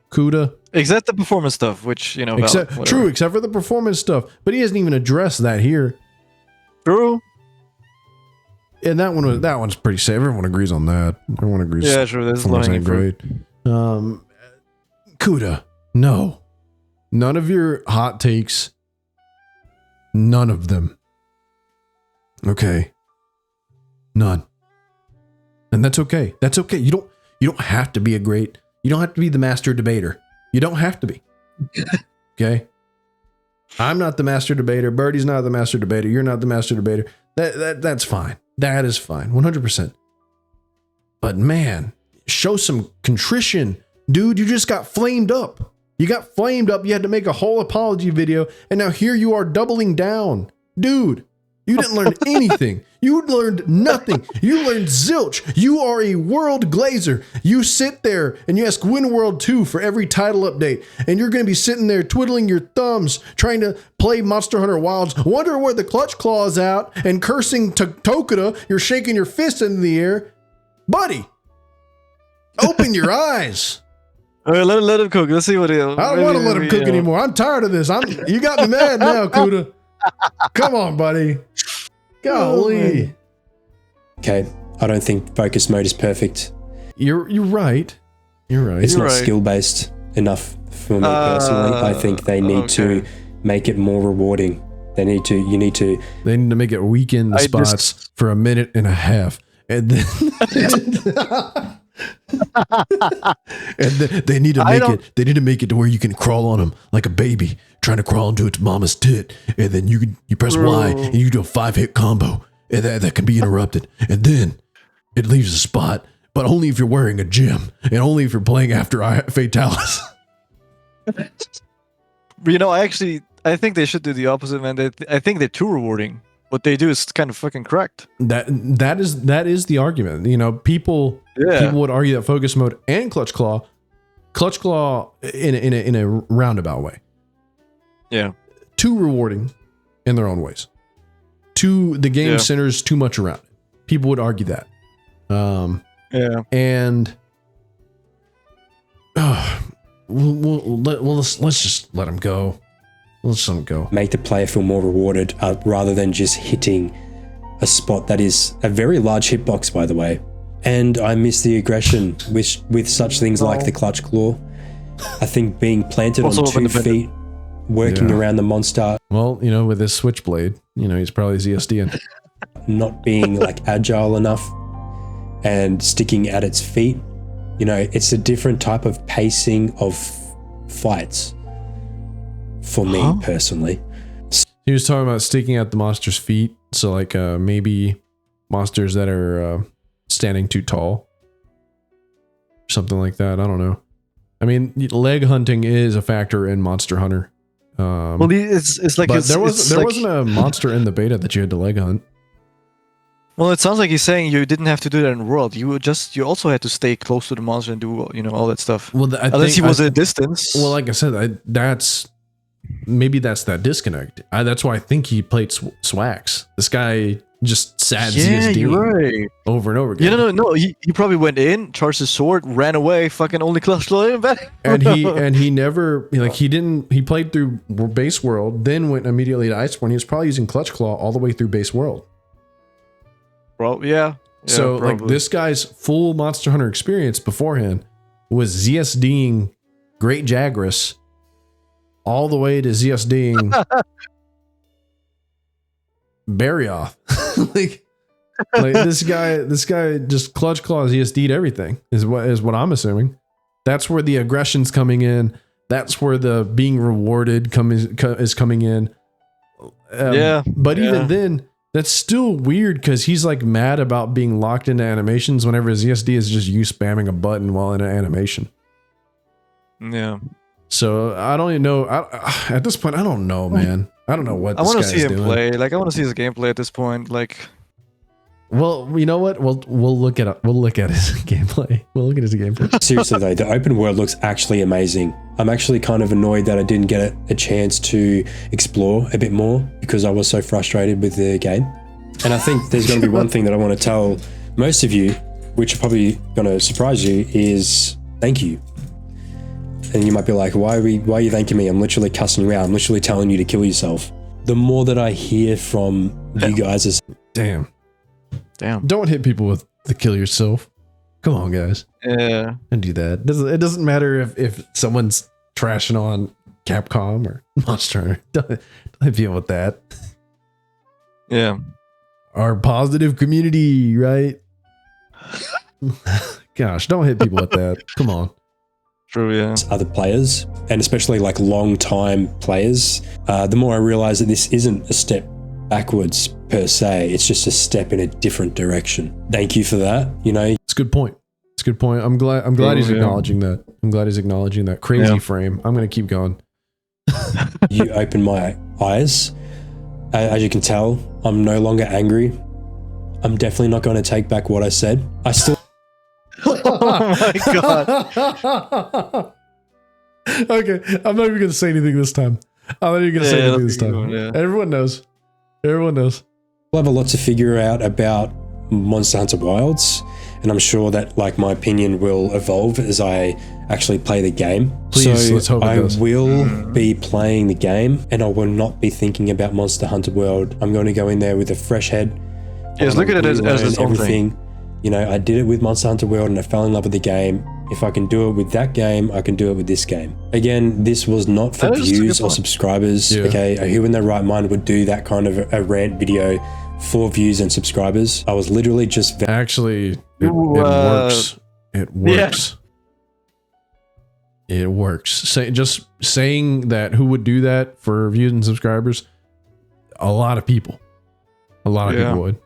Kooda? Except the performance stuff, which, you know, except for the performance stuff, but he hasn't even addressed that here. True. And that one's pretty safe. Everyone agrees on that. Everyone agrees. Yeah, sure. This is great. Kooda, no. None of your hot takes. None of them. Okay. None. And that's okay. That's okay. You don't have to be you don't have to be the master debater. You don't have to be. Okay? I'm not the master debater. Birdie's not the master debater. You're not the master debater. That's fine. That is fine. 100%. But man, show some contrition. Dude, you just got flamed up. You got flamed up. You had to make a whole apology video. And now here you are doubling down. Dude, you didn't learn anything. You learned nothing. You learned zilch. You are a world glazer. You sit there and you ask when World 2 for every title update. And you're going to be sitting there twiddling your thumbs, trying to play Monster Hunter Wilds, wonder where the clutch claw is out, and cursing to Kooda. You're shaking your fist in the air. Buddy, open your eyes. All right, let him cook. Let's see what he is. I don't want to let him cook anymore. I'm tired of this. You got me mad now, Kooda. Come on, buddy. Golly. Okay, I don't think focus mode is perfect. You're right. You're right. It's not skill based enough for me personally. I think they need to make it more rewarding. They need to make it weekend spots for a minute and a half. and then and they need to make it. They need to make it to where you can crawl on them like a baby trying to crawl into its mama's tit, and then you press Y and you do a 5-hit combo, and that can be interrupted, and then it leaves the spot, but only if you're wearing a gem, and only if you're playing after Fatalis. You know, I think they should do the opposite, man. I think they're too rewarding. What they do is kind of fucking correct. That is the argument. You know, people would argue that focus mode and clutch claw in a roundabout way. Yeah. Too rewarding in their own ways. The game centers too much around it. People would argue that. And let's just let them go. Let's let them go. Make the player feel more rewarded rather than just hitting a spot that is a very large hitbox, by the way. And I miss the aggression with such things like the clutch claw. I think being planted on 2 feet, working around the monster. Well, you know, with his switchblade, you know, he's probably ZSDing. Not being like agile enough and sticking at its feet. You know, it's a different type of pacing of fights for me personally. He was talking about sticking at the monster's feet. So like maybe monsters that are standing too tall. Something like that. I don't know. I mean, leg hunting is a factor in Monster Hunter. Well, it's like there wasn't a monster in the beta that you had to leg hunt. Well, it sounds like he's saying you didn't have to do that in World. You also had to stay close to the monster and do all that stuff. Well, unless he was at a distance. Well, like I said, that's that disconnect. That's why I think he played Swax. This guy just sat ZSD over and over again. Yeah, no. He probably went in, charged his sword, ran away, fucking only clutch claw back. and he never he played through base world, then went immediately to Iceborne. He was probably using clutch claw all the way through base world. Well, yeah. So probably. like this guy's full Monster Hunter experience beforehand was ZSDing Great Jagras all the way to ZSDing Barioth. like this guy just clutch claw ZSD'd everything is what I'm assuming. That's where the aggression's coming in. That's where the being rewarded is coming in. But even then, that's still weird because he's like mad about being locked into animations whenever ZSD is just you spamming a button while in an animation. Yeah. So I don't even know. At this point, I don't know, man. I don't know what this guy's doing. I want to see him play. Like I want to see his gameplay at this point. Like, well, you know what? We'll look at his gameplay. We'll look at his gameplay. Seriously though, the open world looks actually amazing. I'm actually kind of annoyed that I didn't get a chance to explore a bit more because I was so frustrated with the game. And I think there's going to be one thing that I want to tell most of you, which are probably going to surprise you, is thank you. And you might be like, why are you thanking me? I'm literally cussing you out. I'm literally telling you to kill yourself. The more that I hear from you guys is... Damn. Don't hit people with the kill yourself. Come on, guys. Yeah. And do that. It doesn't matter if someone's trashing on Capcom or Monster Hunter. Don't deal with that. Yeah. Our positive community, right? Gosh, don't hit people with that. Come on. True, yeah. Other players, and especially like long-time players, the more I realize that this isn't a step backwards per se. It's just a step in a different direction. Thank you for that. You know, it's a good point. It's a good point. I'm glad he's acknowledging that. I'm glad he's acknowledging that. Crazy frame. I'm gonna keep going. You opened my eyes. As you can tell, I'm no longer angry. I'm definitely not going to take back what I said. I still. Oh my god. Okay, I'm not even gonna say anything this time. Everyone knows. We'll have a lot to figure out about Monster Hunter Wilds, and I'm sure that like my opinion will evolve as I actually play the game. Please, so let's hope it does. I will be playing the game, and I will not be thinking about Monster Hunter World. I'm going to go in there with a fresh head. Yes, look at it as its own thing. You know, I did it with Monster Hunter World and I fell in love with the game. If I can do it with that game, I can do it with this game. Again, this was not for views or subscribers, okay? Who in their right mind would do that kind of a rant video for views and subscribers. I was literally just Actually, it works. It works. It works. Just saying that, who would do that for views and subscribers? A lot of people. A lot of people would.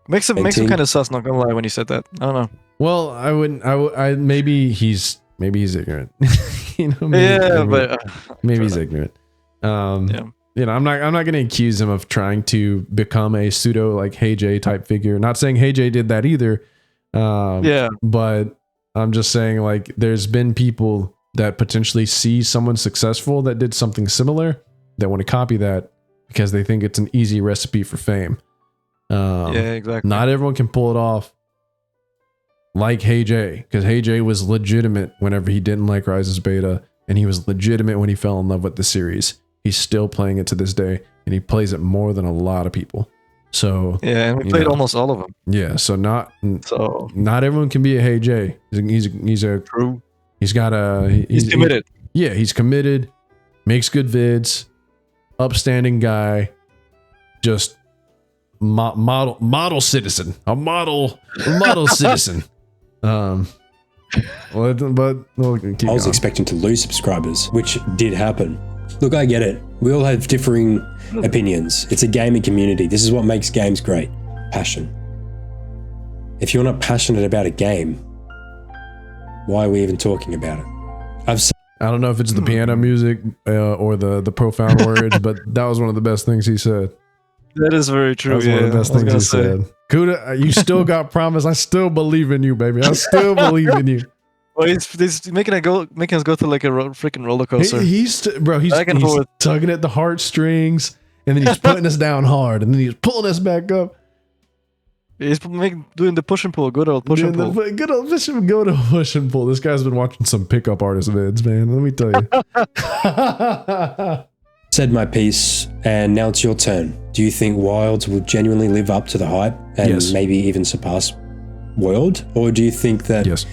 Makes him kind of sus, not gonna lie, when you said that. I don't know. Well, I wouldn't. Maybe he's ignorant. You know, maybe he's ignorant. You know, I'm not going to accuse him of trying to become a pseudo like Hey Jay type figure. Not saying Hey Jay did that either. But I'm just saying, like, there's been people that potentially see someone successful that did something similar that want to copy that because they think it's an easy recipe for fame. Yeah, exactly. Not everyone can pull it off like Hey Jay, because Hey Jay was legitimate whenever he didn't like Rise's beta, and he was legitimate when he fell in love with the series. He's still playing it to this day, and he plays it more than a lot of people. So yeah, and we played almost all of them. Yeah, so not everyone can be a Hey Jay. He's a true. He's committed. He's committed. Makes good vids. Upstanding guy. Just model citizen. A model citizen. I was expecting to lose subscribers, which did happen. Look, I get it. We all have differing opinions. It's a gaming community. This is what makes games great. Passion. If you're not passionate about a game, why are we even talking about it? I don't know if it's the piano music or the profound words, but that was one of the best things he said. That is very true. That's one of the best things he said. Kooda, you still got promise. I still believe in you, baby. I still believe in you. Well, he's making us go through like a freaking roller coaster. He's tugging at the heartstrings, and then he's putting us down hard, and then he's pulling us back up. He's doing the push and pull, good old push and pull. Good old push and pull. This guy's been watching some pickup artist vids, man. Let me tell you. Said my piece, and now it's your turn. Do you think Wilds will genuinely live up to the hype and maybe even surpass World? Or do you think that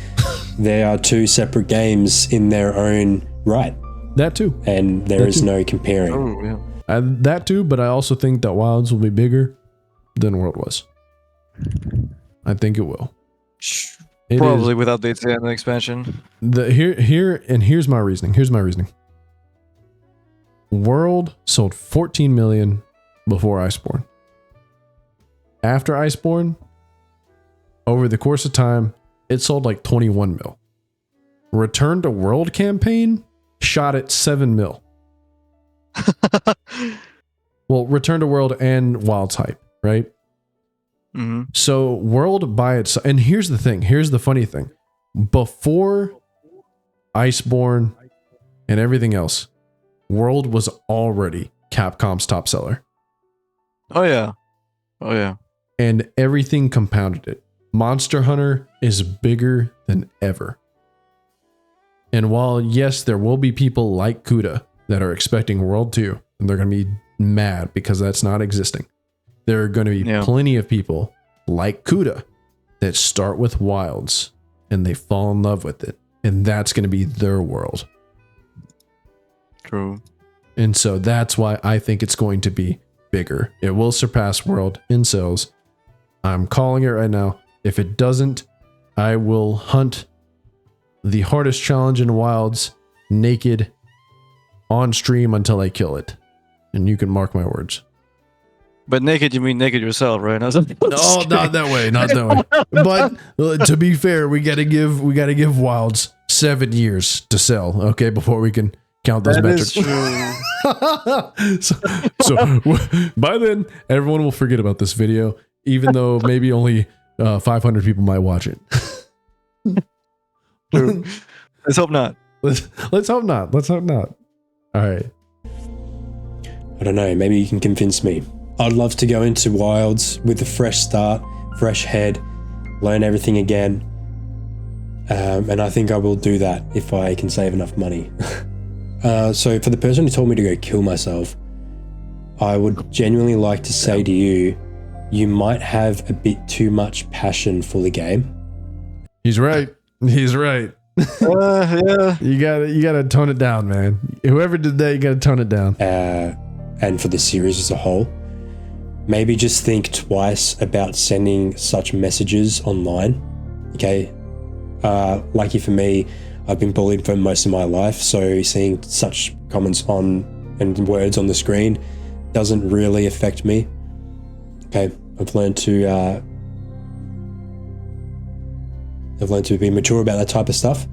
they are two separate games in their own right? That too. And there is no comparing. Oh, yeah. That too, but I also think that Wilds will be bigger than World was. I think it will. Probably without the expansion. Here's my reasoning. World sold 14 million before Iceborne. After Iceborne, over the course of time, it sold like 21 mil. Return to World campaign shot at 7 mil. Well, Return to World and Wild's hype, right? Mm-hmm. So World by itself, and here's the thing, here's the funny thing. Before Iceborne and everything else, World was already Capcom's top seller. Oh yeah. And everything compounded it. Monster Hunter is bigger than ever. And while, yes, there will be people like Kooda that are expecting World 2, and they're going to be mad because that's not existing. There are going to be plenty of people like Kooda that start with Wilds and they fall in love with it. And that's going to be their world. True. And so that's why I think it's going to be bigger. It will surpass World in sales. I'm calling it right now. If it doesn't, I will hunt the hardest challenge in Wilds naked on stream until I kill it. And you can mark my words. But naked, you mean naked yourself, right? No, not that way. Not that way. But to be fair, we gotta give Wilds 7 years to sell, okay, before we can count those metrics. That is true. so by then, everyone will forget about this video, even though maybe only 500 people might watch it. True. Let's hope not. Let's hope not. Let's hope not. All right. I don't know. Maybe you can convince me. I'd love to go into Wilds with a fresh start, fresh head, learn everything again. And I think I will do that if I can save enough money. So for the person who told me to go kill myself, I would genuinely like to say to you, you might have a bit too much passion for the game. He's right. He's right. Yeah. You gotta tone it down, man. Whoever did that, you gotta tone it down. And for the series as a whole. maybe just think twice about sending such messages online. Okay, lucky for me, I've been bullied for most of my life, so seeing such comments and words on the screen doesn't really affect me. Okay, I've learned to be mature about that type of stuff.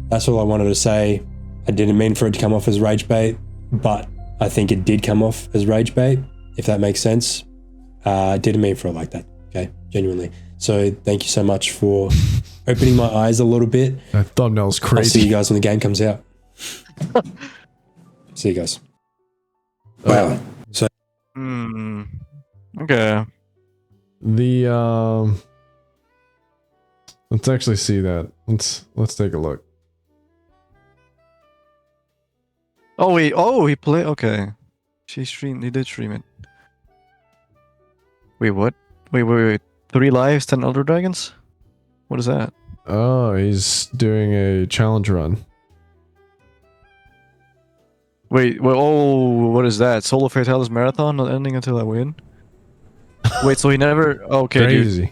That's all I wanted to say. I didn't mean for it to come off as rage bait, but I think it did come off as rage bait, if that makes sense. I didn't mean for it like that, okay? Genuinely. So thank you so much for opening my eyes a little bit. That thumbnail's crazy. I'll see you guys when the game comes out. See you guys. Wow. So. Okay. Let's actually see that. Let's take a look. Oh wait, oh he played, okay. He did stream it. Wait, what? Wait. 3 lives, 10 Elder Dragons? What is that? Oh, he's doing a challenge run. Wait, oh, what is that? Solo Fatalis Marathon, not ending until I win? Wait, so he never, okay, Crazy. dude.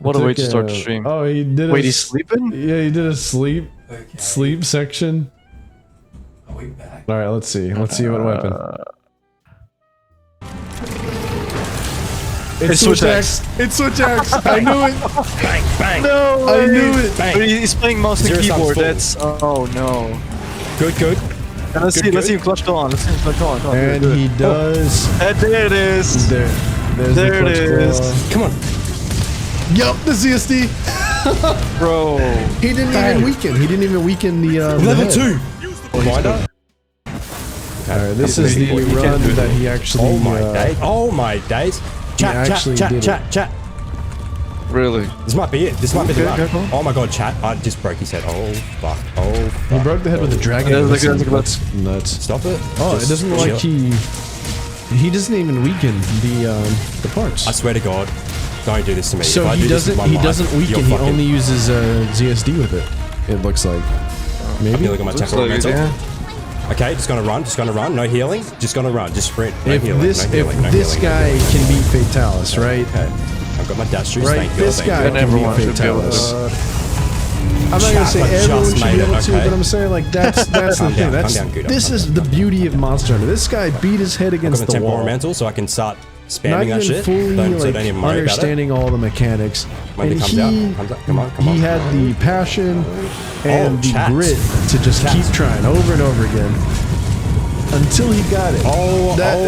What a way to start the stream. Oh, he did Wait, he's sleeping? Yeah, he did a sleep section. Are we back? Alright, let's see. Let's see what weapon. It's Switch Axe. It's Switch Axe. I knew it. Bang, bang. No, I knew it. Bang. But he's playing mouse and Zero sums keyboard. full. That's oh no. Good. And let's see him clutch on. Let's see him clutch on. Come on, And do it. he does. And there it is. There's There the it clutch is. claw. Come on. Yup, the CSD. Bro. He didn't even weaken. He didn't even weaken the Level head. 2. Reminder. Alright, this is the run that he actually. Oh my days. Chat. Really? This might be it. This might be the Okay, run. go. Oh my god, chat. I just broke his head. Oh fuck. He broke the head with a dragon. Yeah, That's let's- nuts. Stop it. Oh, Just it doesn't look like chill. he doesn't even weaken the parts. I swear to God, don't do this to me. So If I he do this with doesn't my life, weaken. you're He fucking- only uses ZSD with it. It looks like. Maybe. Look at my temporal like it, mental. yeah. Okay, just gonna run. No healing. Just gonna run. Just sprint. No If healing. this no healing, no this healing, no guy healing. can beat Fatalis, right? Okay. I've got my dash juice. Right, Thank you. this thank guy you. can everyone beat should be able Fatalis. to. I'm not gonna Chat, say I everyone just should made be it, able to, okay? but I'm saying like that's the Calm thing. down, That's calm down, Kooda, this calm is down. the beauty of Monster Hunter. This guy beat his head I've got against my the temporal wall. mantle, so I can start Not spamming even that shit. fully So like don't even worry about it. understanding all the mechanics. When And it comes he, out, comes out. Come on. he had the passion and the chat. grit to just Chat. keep trying over and over again until he got it. That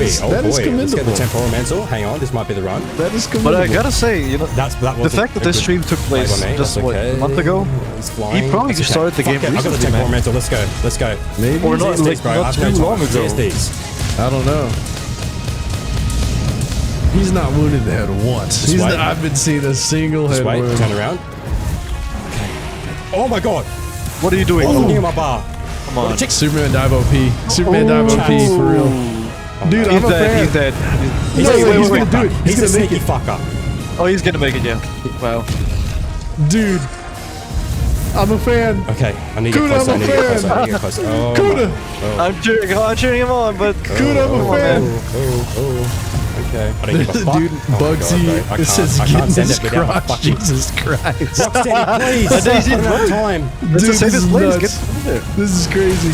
is Let's get the commendable. temporal mantle. Hang on, this might be the run. That is But commendable. I gotta say, you know, That the wasn't fact that a this good stream took play place by me. just That's what, okay. a month ago, He's flying. he probably That's just started the game Fuck it, I've got the recently, temporal man. mantle. Let's go. Maybe. Or not, CSDs, like, bro. not I've too no long time. ago. CSDs. I don't know. He's not wounded the head once. Just wait. I've been seeing a single Just head wait. wound. Turn around. Oh my god. What are you doing? I'm looking at my bar. Come on. Superman dive OP. Superman dive OP for real. Dude, He's I'm a dead, fan. he's dead. He's Wait, a wait, sneaky wait, fucker. dude, He's a gonna make sneaky fucker. Oh, he's gonna make it, yeah. Wow. Dude, I'm a fan. Okay, I need to get Kooda, closer. I I'm need a to get fan. closer. I need to get closer. Oh, Kooda, I'm cheering him on, but Kooda, I'm a fan. Okay. I don't give a fuck. Dude, Oh my God, Bugsy, bro. I it says can't getting send his it without my crotch. fucking... Jesus Christ. Rocksteady, please. But then he's I don't have in time. let's Dude, just say this this is place. nuts. Get there. This is crazy.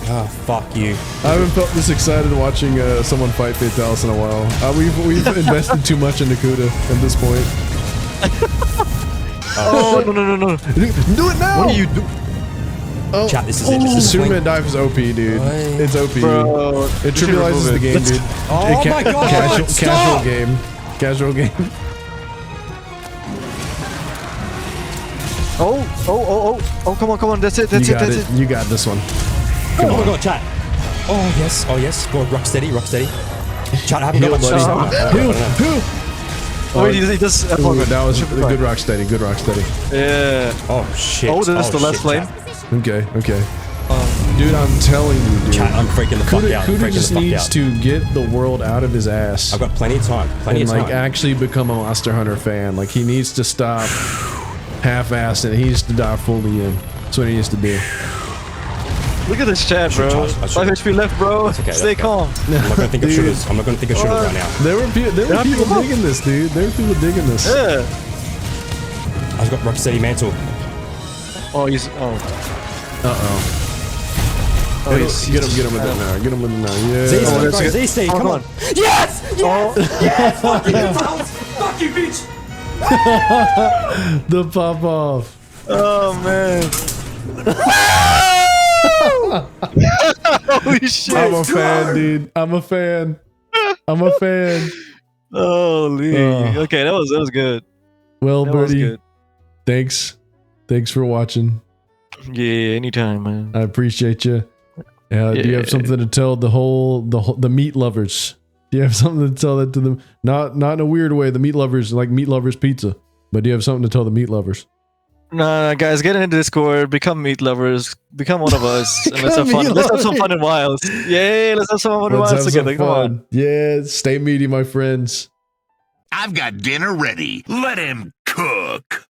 Oh, fuck you. I haven't felt this excited watching someone fight Fatalis in a while. We've invested too much into Kooda at this point. Oh, no. Do it now! What are you doing? Oh, Chat, this is it. This is Superman dive is OP, dude. Boy. It's OP. Bro, It trivializes the game, dude. Oh my God, Casual stop! game. Casual game. Oh, come on. That's it. You got it. You got this one. Oh my god, chat. Oh yes. Go, rock steady. Chat, I haven't got much buddy. time. Oh, he does. Ooh, that was a good rock steady. Good rock steady. Yeah. Oh shit. Oh, this is the last shit, flame. chat. Okay. Dude, I'm telling you, dude. Chat, I'm freaking the fuck out. I'm Kuda freaking just the fuck needs out. to get the world out of his ass I've got plenty of time. Plenty and of time. like actually become a Monster Hunter fan. Like he needs to stop half-assed and he needs to dive fully in. That's what he needs to do. Look at this chat, bro. Charge, 5 HP left, bro. okay, Stay calm. I'm not gonna think of shooters. I'm not gonna think of shooters right now. There were people digging this, dude. There were people digging this. Yeah. I've got Rocksteady Mantle. Oh, he's. Oh. Oh, get him with that now. Get him with it now. Yeah. Z-Stay, come on. Yes! Yes! Yes! Fuck you, Bounce! Fuck you, bitch! The pop off. Oh man. Holy shit. I'm a fan, dude. I'm a fan. Holy. Okay, that was good. Well, That was Birdie, good. thanks for watching. Yeah, anytime, man. I appreciate you. Do you have something to tell the meat lovers? Do you have something to tell that to them? Not in a weird way. The meat lovers like meat lovers pizza, but do you have something to tell the meat lovers? Nah, guys, get into Discord, become meat lovers, become one of us, and let's have fun. Let's have some fun in Wilds. Yeah, let's have some fun in Wilds together. Come on. Yeah, stay meaty, my friends. I've got dinner ready. Let him cook.